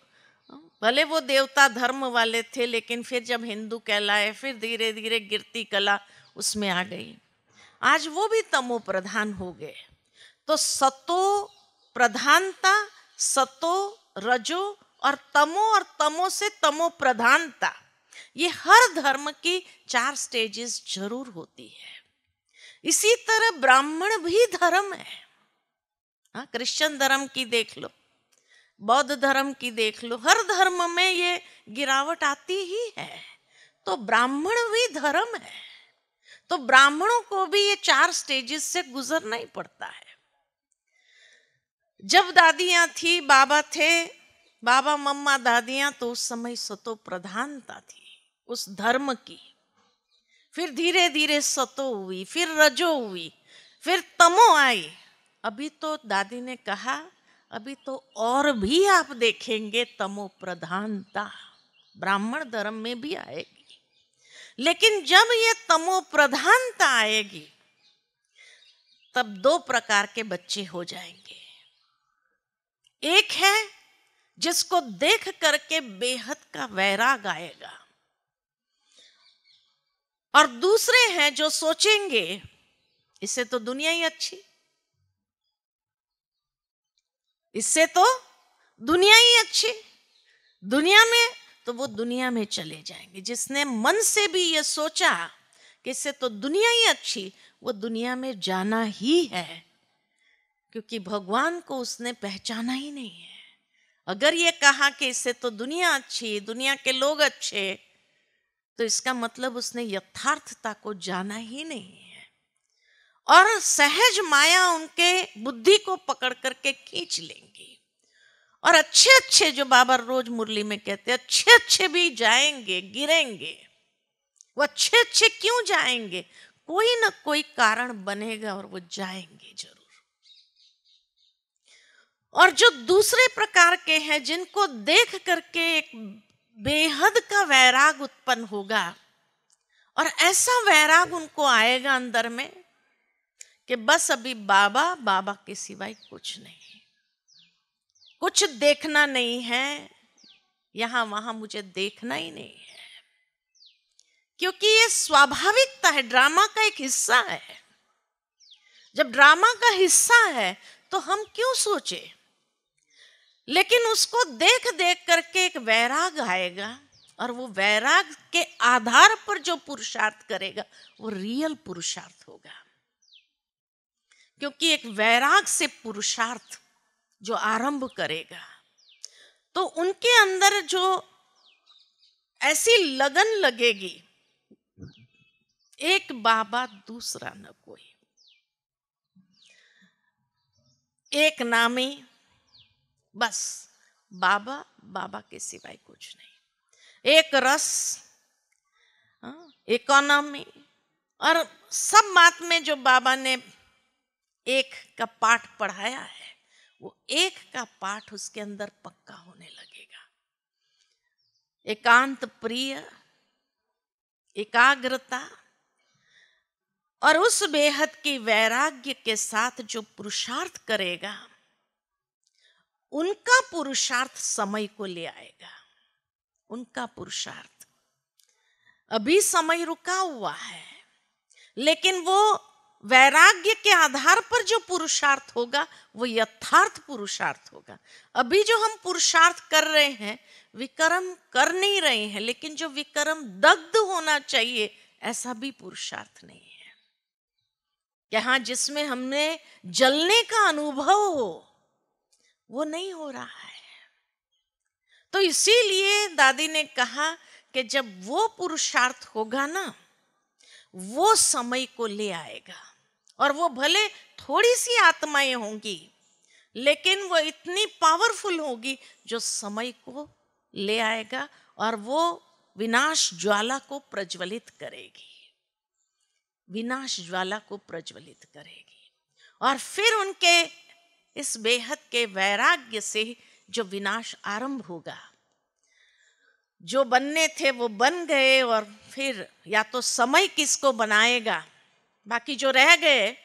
भले वो देवता धर्म वाले थे, लेकिन फिर जब हिंदू कहलाए, फिर धीरे धीरे गिरती कला उसमें आ गई, आज वो भी तमो प्रधान हो गए। तो सतो प्रधानता, सतो, रजो और तमो से तमो प्रधानता, ये हर धर्म की 4 स्टेजेस जरूर होती है। इसी तरह ब्राह्मण भी धर्म है। हाँ, क्रिश्चियन धर्म की देख लो, बौद्ध धर्म की देख लो, हर धर्म में ये गिरावट आती ही है। तो ब्राह्मण भी धर्म है। तो ब्राह्मणों को भी ये 4 स्टेजेस से गुजरना ही पड़ता है। जब दादियां थी, बाबा थे, बाबा मम्मा दादियां, तो उस समय सतो प्रधानता थी उस धर्म की। फिर धीरे धीरे सतो हुई, फिर रजो हुई, फिर तमो आई। अभी तो दादी ने कहा अभी तो और भी आप देखेंगे तमो प्रधानता ब्राह्मण धर्म में भी आएगी। लेकिन जब ये तमो प्रधानता आएगी तब 2 प्रकार के बच्चे हो जाएंगे। एक है जिसको देख करके बेहद का वैराग आएगा, और दूसरे हैं जो सोचेंगे इससे तो दुनिया ही अच्छी, इससे तो दुनिया ही अच्छी, दुनिया में, तो वो दुनिया में चले जाएंगे। जिसने मन से भी ये सोचा कि इससे तो दुनिया ही अच्छी, वो दुनिया में जाना ही है, क्योंकि भगवान को उसने पहचाना ही नहीं है। अगर ये कहा कि इससे तो दुनिया अच्छी, दुनिया के लोग अच्छे, तो इसका मतलब उसने यथार्थता को जाना ही नहीं है। और सहज माया उनके बुद्धि को पकड़ करके खींच लेंगी। और अच्छे अच्छे, जो बाबा रोज मुरली में कहते हैं, अच्छे अच्छे भी जाएंगे, गिरेंगे। वो अच्छे अच्छे क्यों जाएंगे? कोई ना कोई कारण बनेगा और वो जाएंगे जरूर। और जो दूसरे प्रकार के हैं, जिनको देख करके एक बेहद का वैराग उत्पन्न होगा, और ऐसा वैराग उनको आएगा अंदर में कि बस अभी बाबा, बाबा के सिवाय कुछ नहीं, कुछ देखना नहीं है, यहां वहां मुझे देखना ही नहीं है। क्योंकि ये स्वाभाविकता है, ड्रामा का एक हिस्सा है। जब ड्रामा का हिस्सा है तो हम क्यों सोचे? लेकिन उसको देख देख करके एक वैराग आएगा, और वो वैराग के आधार पर जो पुरुषार्थ करेगा वो रियल पुरुषार्थ होगा। क्योंकि एक वैराग से पुरुषार्थ जो आरंभ करेगा, तो उनके अंदर जो ऐसी लगन लगेगी, एक बाबा दूसरा न कोई, एक नामी, बस बाबा, बाबा के सिवाय कुछ नहीं, एक रस, इकोनॉमी, और सब बात में जो बाबा ने एक का पाठ पढ़ाया है, वो एक का पाठ उसके अंदर पक्का होने लगेगा। एकांत प्रिय, एकाग्रता, और उस बेहद की वैराग्य के साथ जो पुरुषार्थ करेगा, उनका पुरुषार्थ समय को ले आएगा। उनका पुरुषार्थ, अभी समय रुका हुआ है, लेकिन वो वैराग्य के आधार पर जो पुरुषार्थ होगा वो यथार्थ पुरुषार्थ होगा। अभी जो हम पुरुषार्थ कर रहे हैं, विक्रम कर नहीं रहे हैं, लेकिन जो विक्रम दग्ध होना चाहिए, ऐसा भी पुरुषार्थ नहीं है। यहाँ जिसमें हमने जलने का अनुभव हो, वो नहीं हो रहा है। तो इसीलिए दादी ने कहा कि जब वो पुरुषार्थ होगा ना, वो समय को ले आएगा। और वो भले थोड़ी सी आत्माएं होंगी, लेकिन वो इतनी पावरफुल होगी जो समय को ले आएगा, और वो विनाश ज्वाला को प्रज्वलित करेगी, विनाश ज्वाला को प्रज्वलित करेगी। और फिर उनके इस बेहद के वैराग्य से जो विनाश आरंभ होगा, जो बनने थे वो बन गए, और फिर या तो समय किसको बनाएगा, बाकी जो रह गए,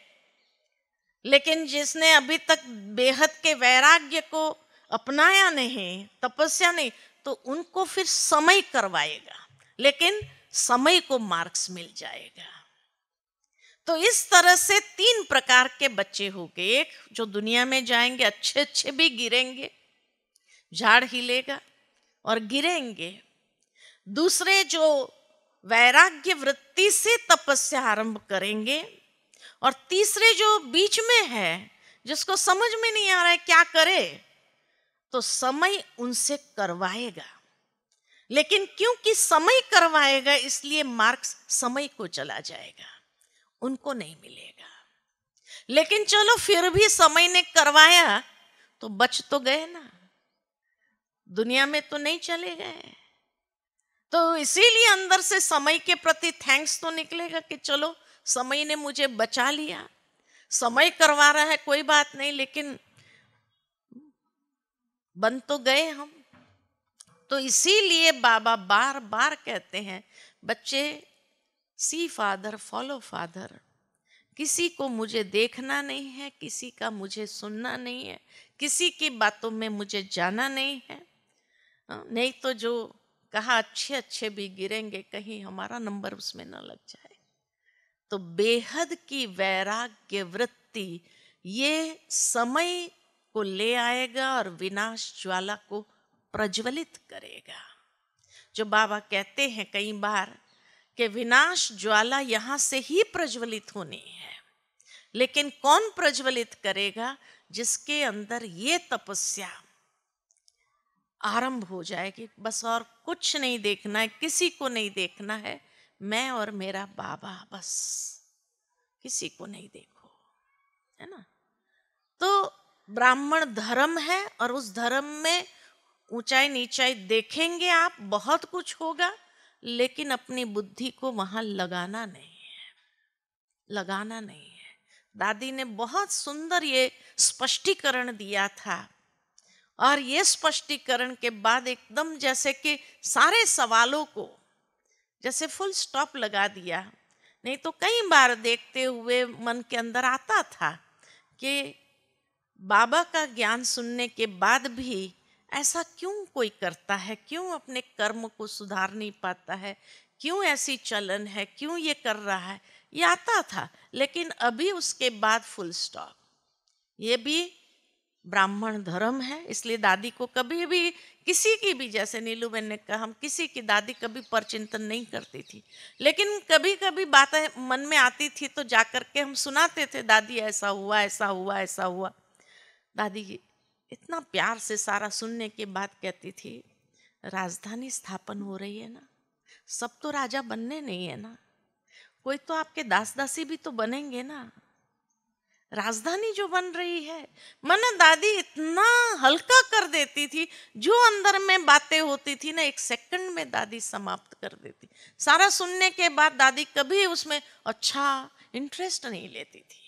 लेकिन जिसने अभी तक बेहद के वैराग्य को अपनाया नहीं, तपस्या नहीं, तो उनको फिर समय करवाएगा, लेकिन समय को मार्क्स मिल जाएगा। तो इस तरह से 3 प्रकार के बच्चे हो गए। एक जो दुनिया में जाएंगे, अच्छे अच्छे भी गिरेंगे, झाड़ हिलेगा और गिरेंगे। दूसरे जो वैराग्य वृत्ति से तपस्या आरंभ करेंगे, और तीसरे जो बीच में है जिसको समझ में नहीं आ रहा है क्या करे, तो समय उनसे करवाएगा। लेकिन क्योंकि समय करवाएगा इसलिए मार्क्स समय को चला जाएगा, उनको नहीं मिलेगा। लेकिन चलो फिर भी समय ने करवाया तो बच तो गए ना, दुनिया में तो नहीं चले गए। तो इसीलिए अंदर से समय के प्रति थैंक्स तो निकलेगा कि चलो समय ने मुझे बचा लिया। समय करवा रहा है कोई बात नहीं, लेकिन बन तो गए हम। तो इसीलिए बाबा बार बार कहते हैं, बच्चे सी फादर फॉलो फादर। किसी को मुझे देखना नहीं है, किसी का मुझे सुनना नहीं है, किसी की बातों में मुझे जाना नहीं है। नहीं तो जो कहा अच्छे अच्छे भी गिरेंगे, कहीं हमारा नंबर उसमें न लग जाए। तो बेहद की वैराग्य वृत्ति ये समय को ले आएगा और विनाश ज्वाला को प्रज्वलित करेगा। जो बाबा कहते हैं कई बार कि विनाश ज्वाला यहाँ से ही प्रज्वलित होनी है, लेकिन कौन प्रज्वलित करेगा? जिसके अंदर ये तपस्या आरंभ हो जाएगी, बस और कुछ नहीं देखना है, किसी को नहीं देखना है, मैं और मेरा बाबा, बस किसी को नहीं देखो, है ना। तो ब्राह्मण धर्म है और उस धर्म में ऊंचाई नीचाई देखेंगे आप, बहुत कुछ होगा, लेकिन अपनी बुद्धि को वहां लगाना नहीं है, लगाना नहीं है। दादी ने बहुत सुंदर ये स्पष्टीकरण दिया था, और ये स्पष्टीकरण के बाद एकदम जैसे कि सारे सवालों को जैसे फुल स्टॉप लगा दिया। नहीं तो कई बार देखते हुए मन के अंदर आता था कि बाबा का ज्ञान सुनने के बाद भी ऐसा क्यों कोई करता है, क्यों अपने कर्म को सुधार नहीं पाता है, क्यों ऐसी चलन है, क्यों ये कर रहा है, ये आता था। लेकिन अभी उसके बाद फुल स्टॉप, ये भी ब्राह्मण धर्म है। इसलिए दादी को कभी भी किसी की भी, जैसे नीलू बहन ने कहा, हम किसी की दादी कभी परचिंतन नहीं करती थी, लेकिन कभी कभी बातें मन में आती थी तो जाकर के हम सुनाते थे, दादी ऐसा हुआ ऐसा हुआ ऐसा हुआ। दादी इतना प्यार से सारा सुनने के बाद कहती थी, राजधानी स्थापन हो रही है ना, सब तो राजा बनने नहीं है ना, कोई तो आपके दास दासी भी तो बनेंगे ना, राजधानी जो बन रही है। मन दादी इतना हल्का कर देती थी, जो अंदर में बातें होती थी ना, एक सेकंड में दादी समाप्त कर देती। सारा सुनने के बाद दादी कभी उसमें अच्छा इंटरेस्ट नहीं लेती थी,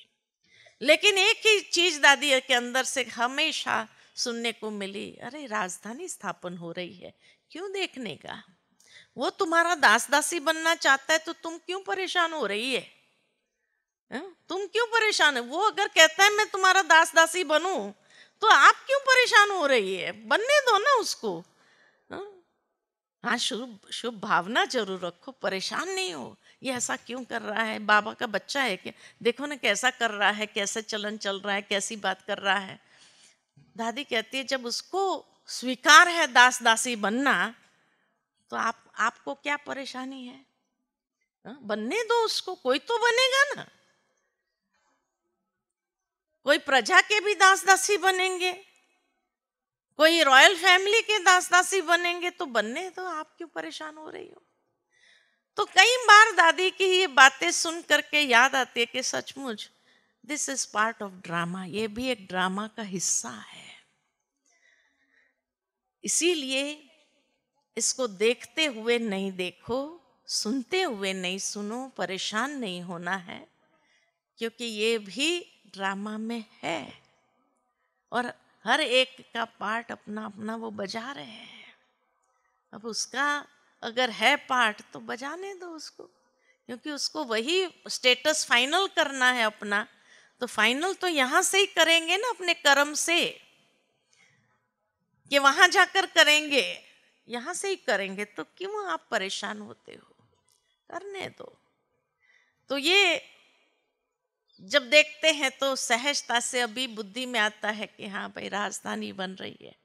लेकिन एक ही चीज दादी के अंदर से हमेशा सुनने को मिली, अरे राजधानी स्थापन हो रही है, क्यों देखने का? वो तुम्हारा दास दासी बनना चाहता है तो तुम क्यों परेशान हो रही है? तुम क्यों परेशान है? वो अगर कहता है मैं तुम्हारा दास दासी बनूं, तो आप क्यों परेशान हो रही है? बनने दो ना उसको। हाँ, शुभ शुभ भावना जरूर रखो, परेशान नहीं हो। ये ऐसा क्यों कर रहा है? बाबा का बच्चा है क्या? देखो ना कैसा कर रहा है, कैसे चलन चल रहा है, कैसी बात कर रहा है। दादी कहती है जब उसको स्वीकार है दास दासी बनना, तो आपको क्या परेशानी है? बनने दो उसको, कोई तो बनेगा ना। कोई प्रजा के भी दास दासी बनेंगे, कोई रॉयल फैमिली के दास दासी बनेंगे, तो बनने दो, आप क्यों परेशान हो रही हो? तो कई बार दादी की ये बातें सुन करके याद आती है कि सचमुच this is part of drama, ये भी एक ड्रामा का हिस्सा है। इसीलिए इसको देखते हुए नहीं देखो, सुनते हुए नहीं सुनो, परेशान नहीं होना है, क्योंकि ये भी ड्रामा में है और हर एक का पार्ट अपना अपना वो बजा रहे हैं। अब उसका अगर है पार्ट तो बजाने दो उसको, क्योंकि उसको वही स्टेटस फाइनल करना है अपना। तो फाइनल तो यहाँ से ही करेंगे ना, अपने कर्म से, कि वहां जाकर करेंगे, यहाँ से ही करेंगे, तो क्यों आप परेशान होते हो? करने दो। तो ये जब देखते हैं तो सहजता से अभी बुद्धि में आता है कि हाँ भाई राजधानी बन रही है,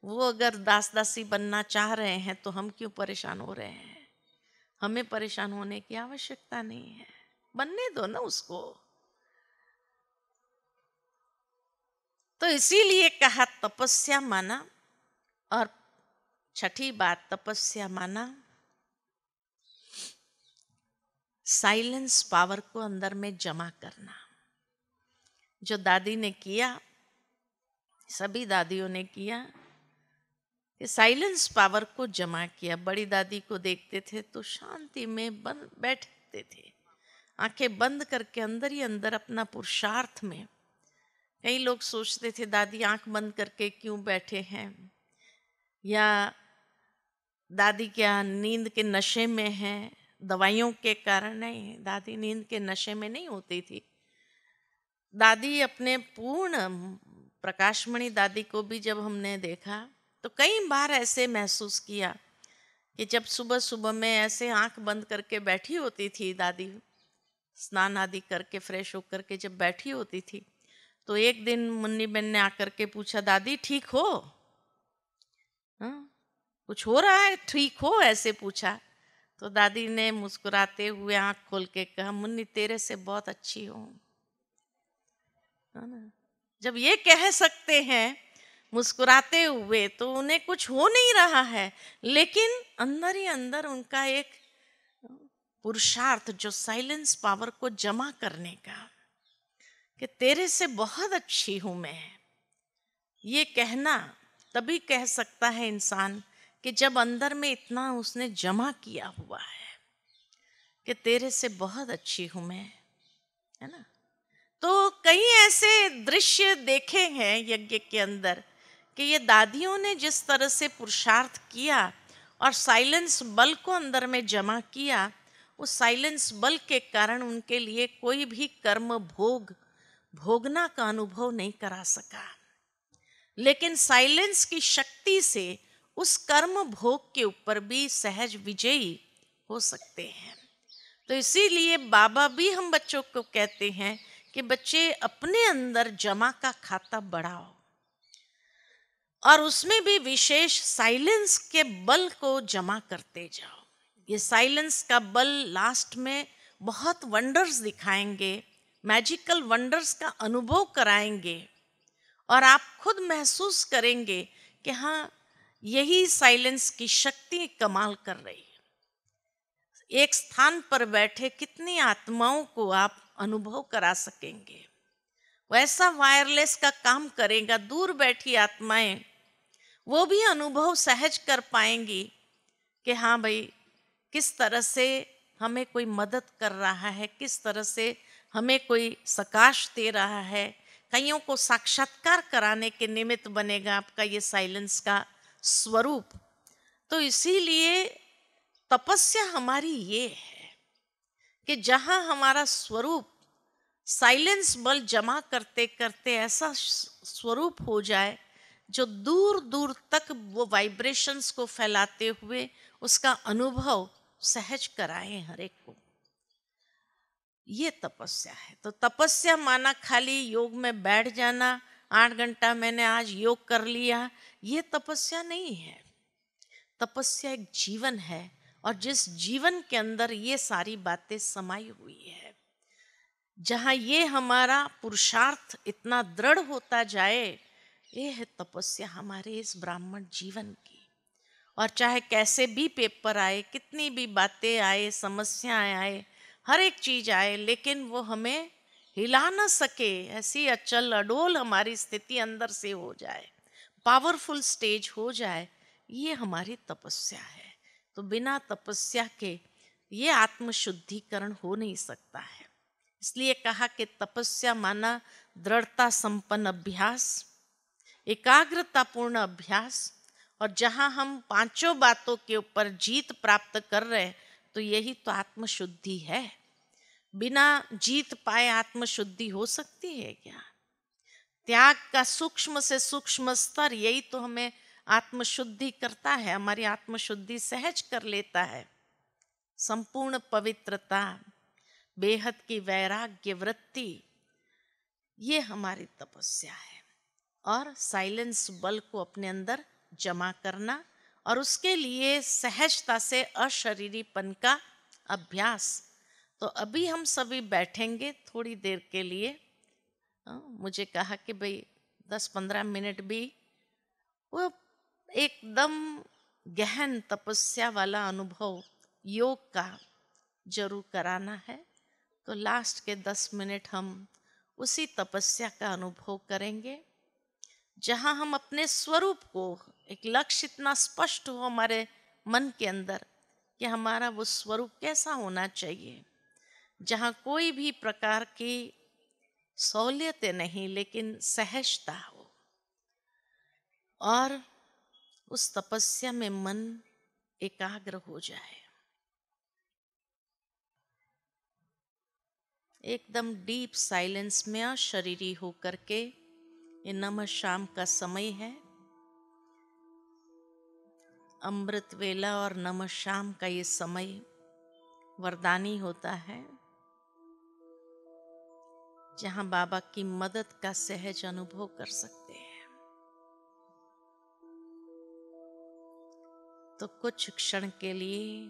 वो अगर दास दासी बनना चाह रहे हैं तो हम क्यों परेशान हो रहे हैं? हमें परेशान होने की आवश्यकता नहीं है, बनने दो ना उसको। तो इसीलिए कहा तपस्या माना। और छठी बात तपस्या माना साइलेंस पावर को अंदर में जमा करना। जो दादी ने किया, सभी दादियों ने किया कि साइलेंस पावर को जमा किया। बड़ी दादी को देखते थे तो शांति में बंद बैठते थे, आंखें बंद करके अंदर ही अंदर अपना पुरुषार्थ में। कई लोग सोचते थे दादी आंख बंद करके क्यों बैठे हैं, या दादी क्या नींद के नशे में है, दवाइयों के कारण। नहीं, दादी नींद के नशे में नहीं होती थी। दादी अपने पूर्ण प्रकाशमणि दादी को भी जब हमने देखा तो कई बार ऐसे महसूस किया कि जब सुबह सुबह में ऐसे आंख बंद करके बैठी होती थी दादी, स्नान आदि करके फ्रेश होकर के जब बैठी होती थी, तो एक दिन मुन्नी बहन ने आकर के पूछा, दादी ठीक हो? हाँ, कुछ हो रहा है, ठीक हो? ऐसे पूछा। तो दादी ने मुस्कुराते हुए आंख खोल के कहा, मुन्नी तेरे से बहुत अच्छी हूँ। है ना? जब ये कह सकते हैं मुस्कुराते हुए तो उन्हें कुछ हो नहीं रहा है, लेकिन अंदर ही अंदर उनका एक पुरुषार्थ जो साइलेंस पावर को जमा करने का, कि तेरे से बहुत अच्छी हूं मैं, ये कहना तभी कह सकता है इंसान कि जब अंदर में इतना उसने जमा किया हुआ है कि तेरे से बहुत अच्छी हूं मैं, है ना। तो कई ऐसे दृश्य देखे हैं यज्ञ के अंदर कि ये दादियों ने जिस तरह से पुरुषार्थ किया और साइलेंस बल को अंदर में जमा किया, उस साइलेंस बल के कारण उनके लिए कोई भी कर्म भोगना का अनुभव नहीं करा सका। लेकिन साइलेंस की शक्ति से उस कर्म भोग के ऊपर भी सहज विजयी हो सकते हैं। तो इसीलिए बाबा भी हम बच्चों को कहते हैं कि बच्चे अपने अंदर जमा का खाता बढ़ाओ और उसमें भी विशेष साइलेंस के बल को जमा करते जाओ। ये साइलेंस का बल लास्ट में बहुत वंडर्स दिखाएंगे, मैजिकल वंडर्स का अनुभव कराएंगे और आप खुद महसूस करेंगे कि हाँ, यही साइलेंस की शक्ति कमाल कर रही है। एक स्थान पर बैठे कितनी आत्माओं को आप अनुभव करा सकेंगे, वैसा वायरलेस का काम करेगा। दूर बैठी आत्माएं वो भी अनुभव सहज कर पाएंगी कि हाँ भाई, किस तरह से हमें कोई मदद कर रहा है, किस तरह से हमें कोई सकाश दे रहा है। कईयों को साक्षात्कार कराने के निमित्त बनेगा आपका ये साइलेंस का स्वरूप। तो इसीलिए तपस्या हमारी ये है कि जहाँ हमारा स्वरूप साइलेंस बल जमा करते करते ऐसा स्वरूप हो जाए जो दूर दूर तक वो वाइब्रेशंस को फैलाते हुए उसका अनुभव सहज कराए हर एक को। ये तपस्या है। तो तपस्या माना खाली योग में बैठ जाना, 8 घंटा मैंने आज योग कर लिया, ये तपस्या नहीं है। तपस्या एक जीवन है और जिस जीवन के अंदर ये सारी बातें समाई हुई है, जहाँ ये हमारा पुरुषार्थ इतना दृढ़ होता जाए, ये है तपस्या हमारे इस ब्राह्मण जीवन की। और चाहे कैसे भी पेपर आए, कितनी भी बातें आए, समस्याएं आए, हर एक चीज आए, लेकिन वो हमें हिला ना सके, ऐसी अचल अडोल हमारी स्थिति अंदर से हो जाए, पावरफुल स्टेज हो जाए, ये हमारी तपस्या है। तो बिना तपस्या के ये आत्मशुद्धिकरण हो नहीं सकता है। इसलिए कहा कि तपस्या माना दृढ़ता संपन्न अभ्यास, एकाग्रतापूर्ण अभ्यास। और जहाँ हम पांचों बातों के ऊपर जीत प्राप्त कर रहे हैं, तो यही तो आत्मशुद्धि है। बिना जीत पाए आत्मशुद्धि हो सकती है क्या? त्याग का सूक्ष्म से सूक्ष्म स्तर, यही तो हमें आत्मशुद्धि करता है, हमारी आत्मशुद्धि सहज कर लेता है। संपूर्ण पवित्रता, बेहद की वैराग्य वृत्ति, ये हमारी तपस्या है। और साइलेंस बल को अपने अंदर जमा करना और उसके लिए सहजता से अशरीरीपन का अभ्यास। तो अभी हम सभी बैठेंगे थोड़ी देर के लिए। मुझे कहा कि भाई 10-15 मिनट भी वो एकदम गहन तपस्या वाला अनुभव योग का जरूर कराना है। तो लास्ट के 10 मिनट हम उसी तपस्या का अनुभव करेंगे, जहाँ हम अपने स्वरूप को, एक लक्ष्य इतना स्पष्ट हो हमारे मन के अंदर कि हमारा वो स्वरूप कैसा होना चाहिए, जहाँ कोई भी प्रकार की सहूलियतें नहीं लेकिन सहजता हो, और उस तपस्या में मन एकाग्र हो जाए। एकदम डीप साइलेंस में अशरीरी होकर के, ये नमः शाम का समय है, अमृत वेला और नमः शाम का ये समय वरदानी होता है, जहाँ बाबा की मदद का सहज अनुभव कर सकते हैं। तो कुछ क्षण के लिए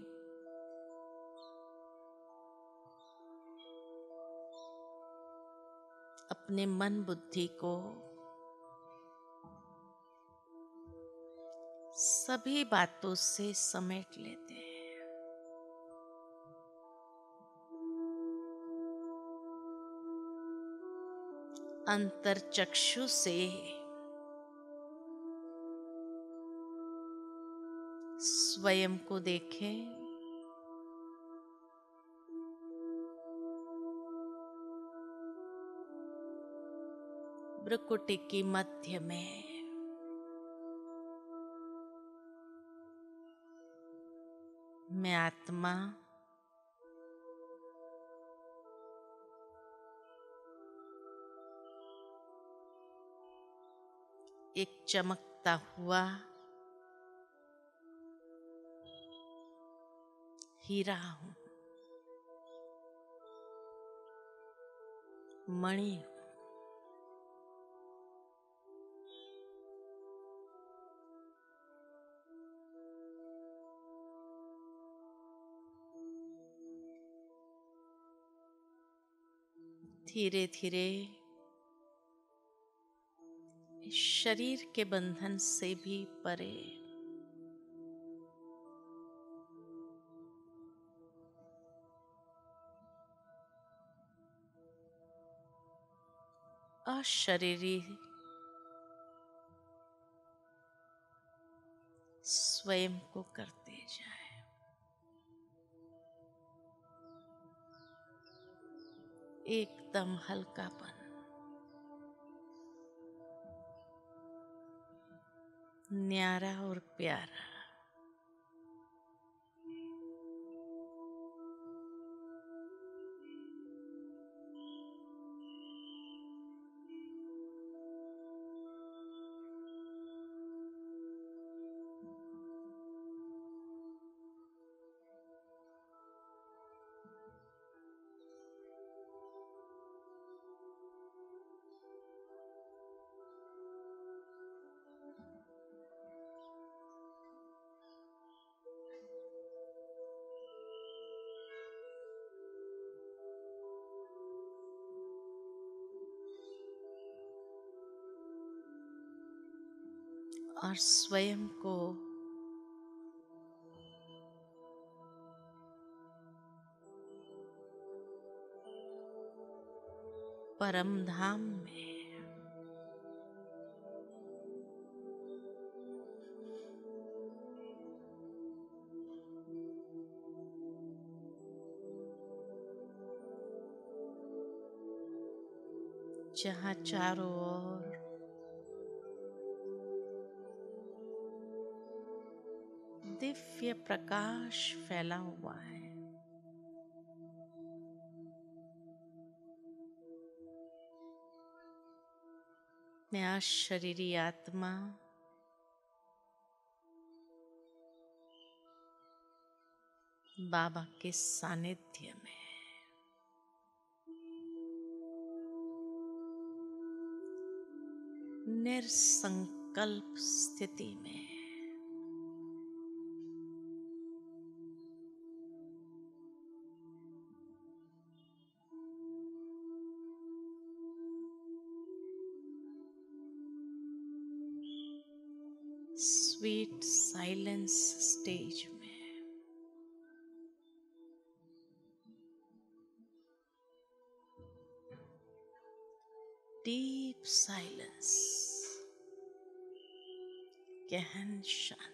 अपने मन बुद्धि को सभी बातों से समेट लेते हैं। अंतर चक्षु से स्वयं को देखें। भ्रुकुटी की मध्य में मैं आत्मा एक चमकता हुआ हीरा हूं, मणि हूं। धीरे धीरे शरीर के बंधन से भी परे अशरीरी स्वयं को करते जाए। एकदम हल्कापन, न्यारा और प्यारा। और स्वयं को परम धाम में जहाँ चारों ओर दिव्य प्रकाश फैला हुआ है। मैं अशरीरी आत्मा बाबा के सानिध्य में निसंकोच संकल्प स्थिति में। स्वीट साइलेंस स्टेज में। डीप साइलेंस, गहन शांति।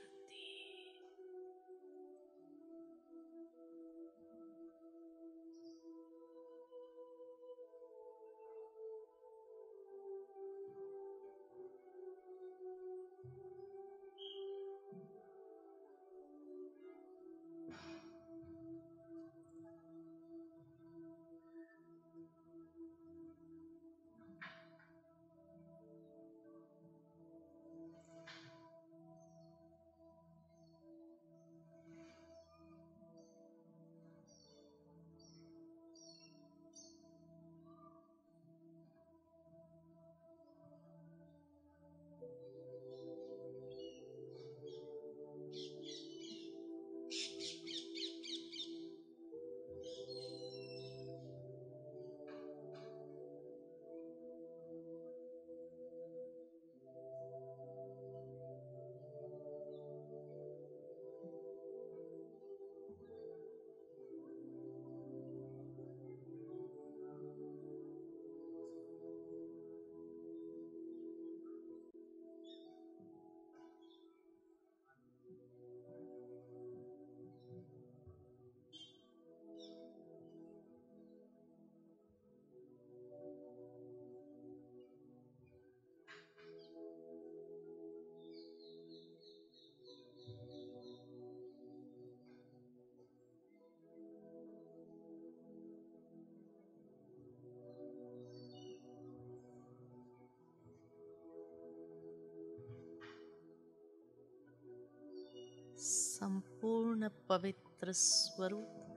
संपूर्ण पवित्र स्वरूप में।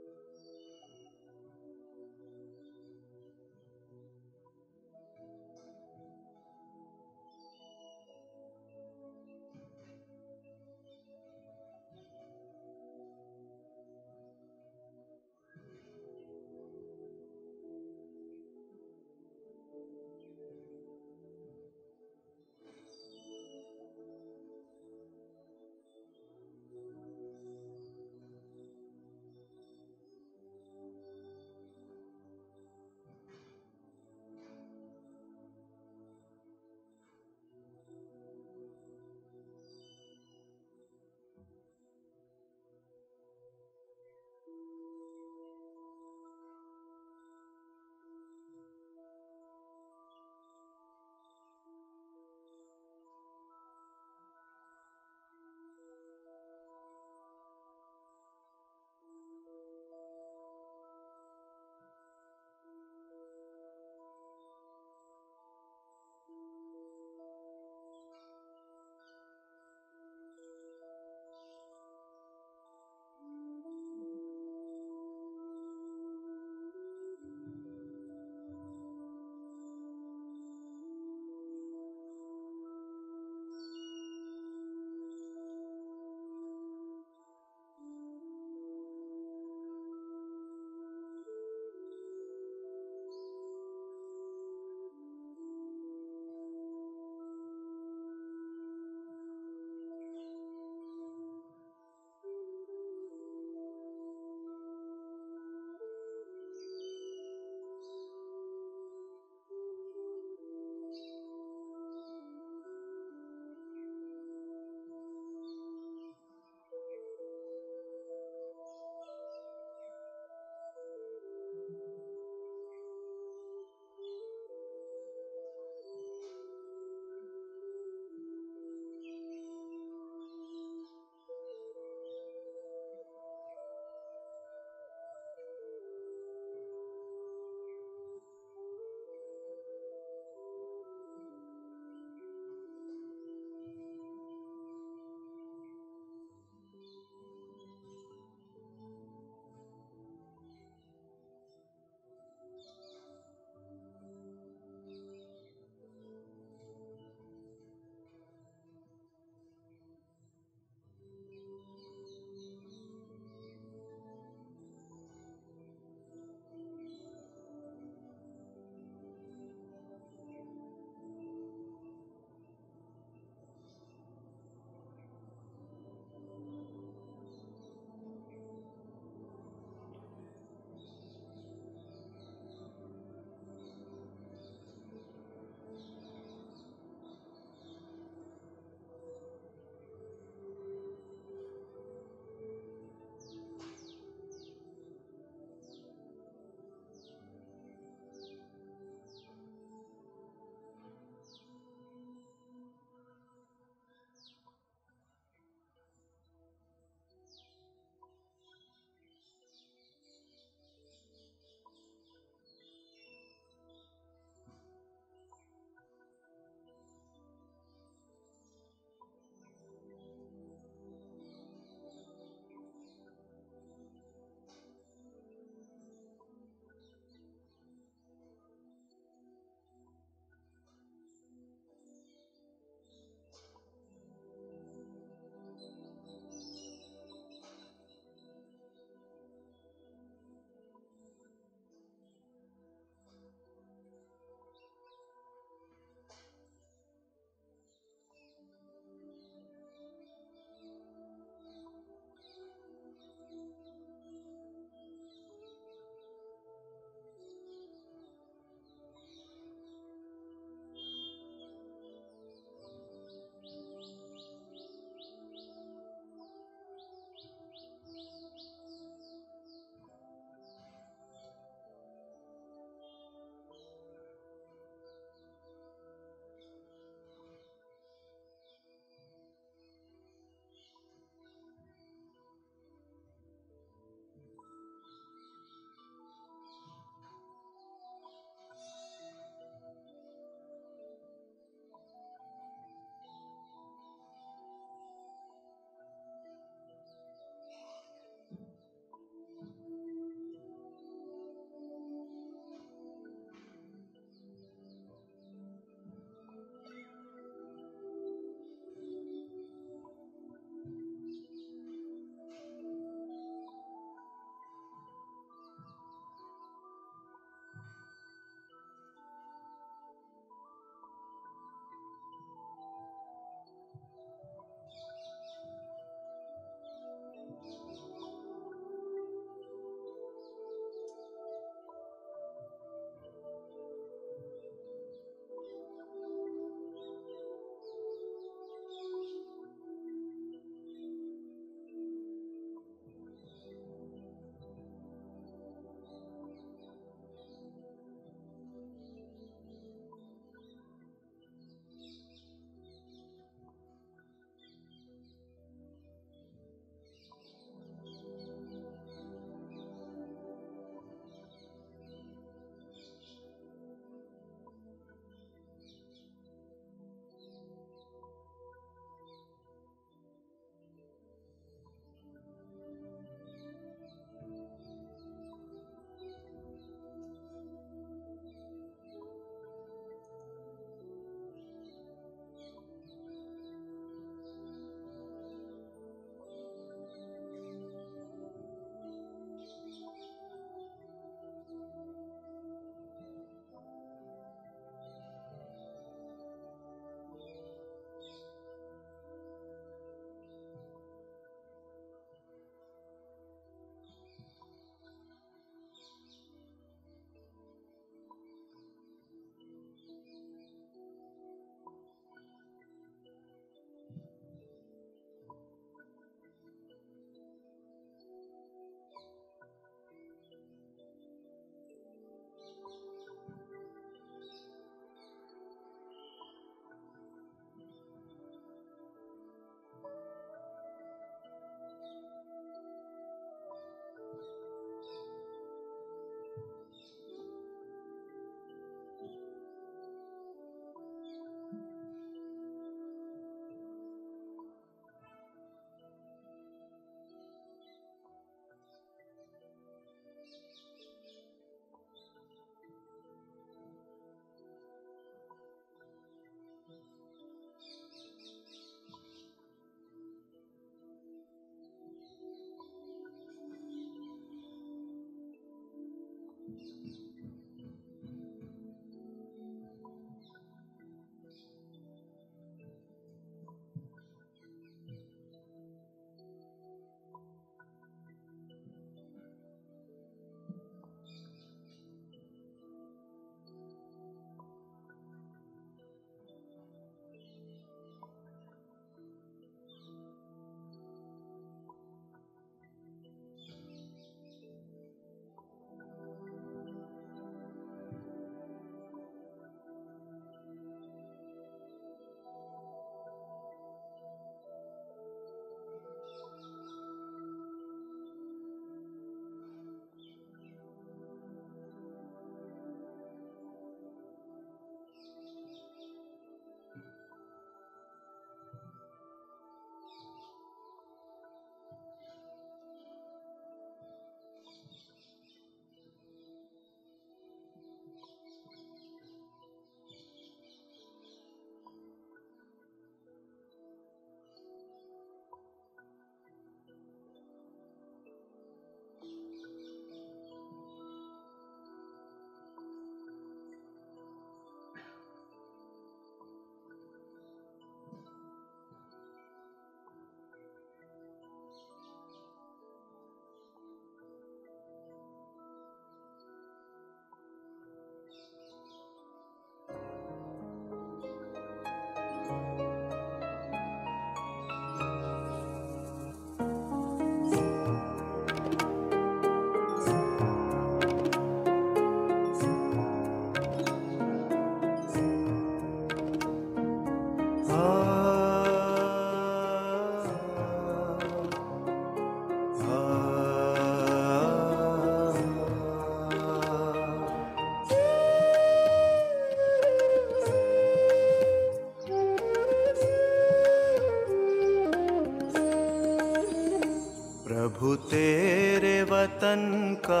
प्रभु तेरे वतन का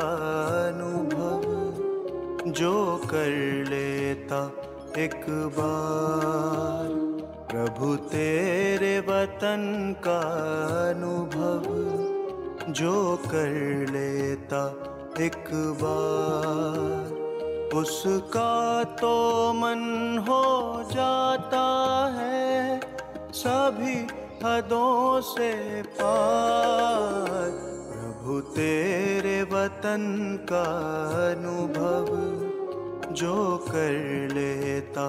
अनुभव जो कर लेता एक बार। प्रभु तेरे वतन का अनुभव जो कर लेता एक बार, उसका तो मन हो जाता है सभी हदों से पार। प्रभु तेरे वतन का अनुभव जो कर लेता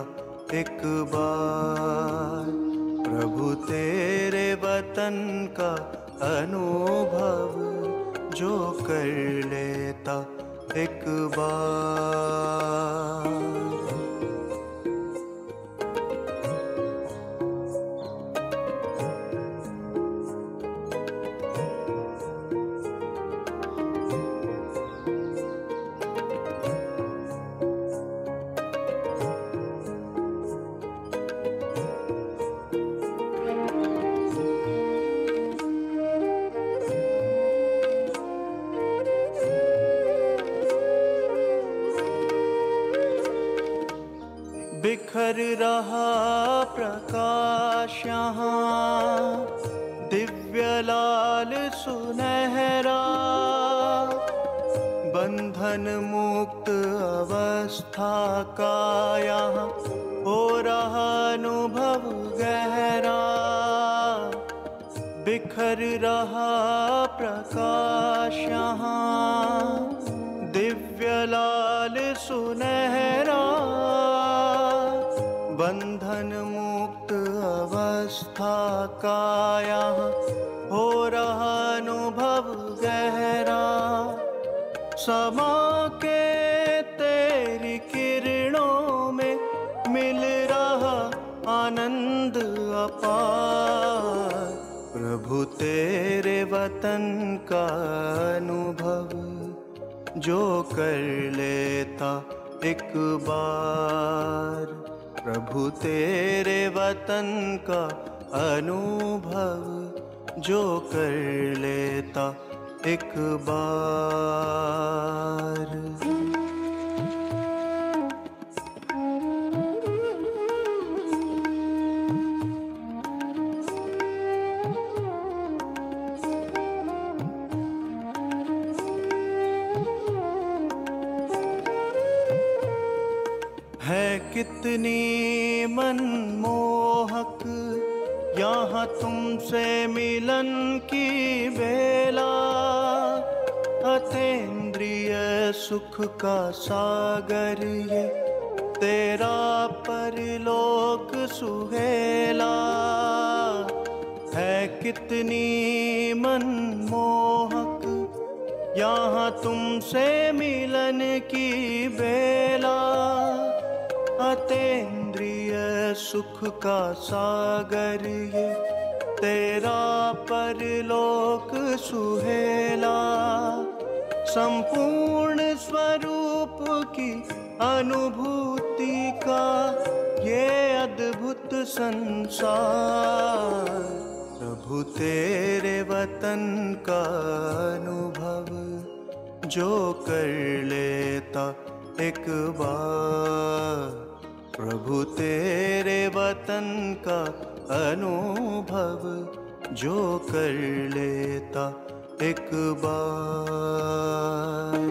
एक बार। प्रभु तेरे वतन का अनुभव जो कर लेता एक बार। बिखर रहा प्रकाश यहाँ दिव्य लाल सुनहरा, बंधन मुक्त अवस्था का यहाँ हो रहा अनुभव गहरा। बिखर रहा प्रकाश यहाँ दिव्य लाल सुनहरा, बंधन मुक्त अवस्था का यहाँ हो रहा अनुभव गहरा। समा के तेरी किरणों में मिल रहा आनंद अपार। प्रभु तेरे वतन का अनुभव जो कर लेता एक बार। प्रभु तेरे वतन का अनुभव जो कर लेता एक बार। है कितनी मनमोहक यहाँ तुमसे मिलन की बेला, अतीन्द्रिय सुख का सागर ये तेरा परलोक सुहेला। है कितनी मनमोहक यहाँ तुमसे मिलन की बेला, अतीन्द्रिय सुख का सागर ये तेरा परलोक सुहेला। संपूर्ण स्वरूप की अनुभूति का ये अद्भुत संसार। प्रभु तेरे वतन का अनुभव जो कर लेता एक बार। प्रभु तेरे वतन का अनुभव जो कर लेता एक बार।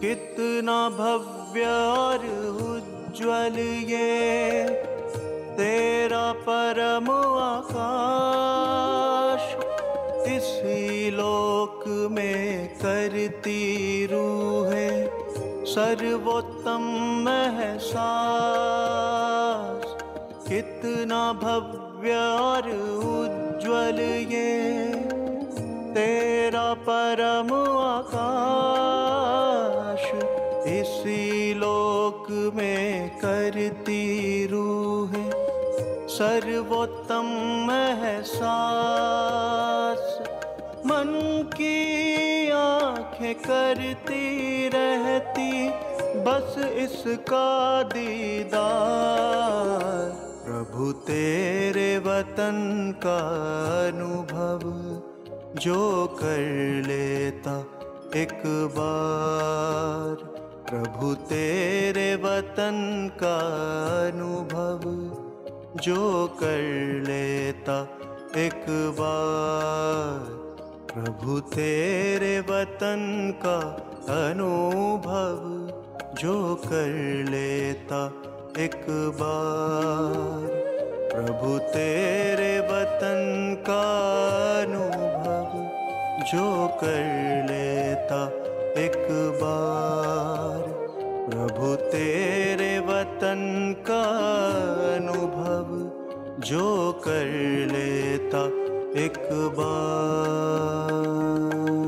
कितना भव्य और उज्ज्वल ये तेरा परम आकाश, इसी लोक में करती रूहें सर्वोत्तम एहसास। कितना भव्य और उज्ज्वल ये तेरा परम आकाश, इसी लोक में करती रूहें सर्वोत्तम एहसास। मन की आँखें करती रहती बस इसका दीदार। प्रभु तेरे वतन का अनुभव जो कर लेता एक बार। प्रभु तेरे वतन का अनुभव जो कर लेता एक बार। प्रभु तेरे वतन का अनुभव जो कर लेता एक बार। प्रभु तेरे वतन का अनुभव जो कर लेता एक बार। प्रभु तेरे वतन का अनुभव जो कर लेता एक बार।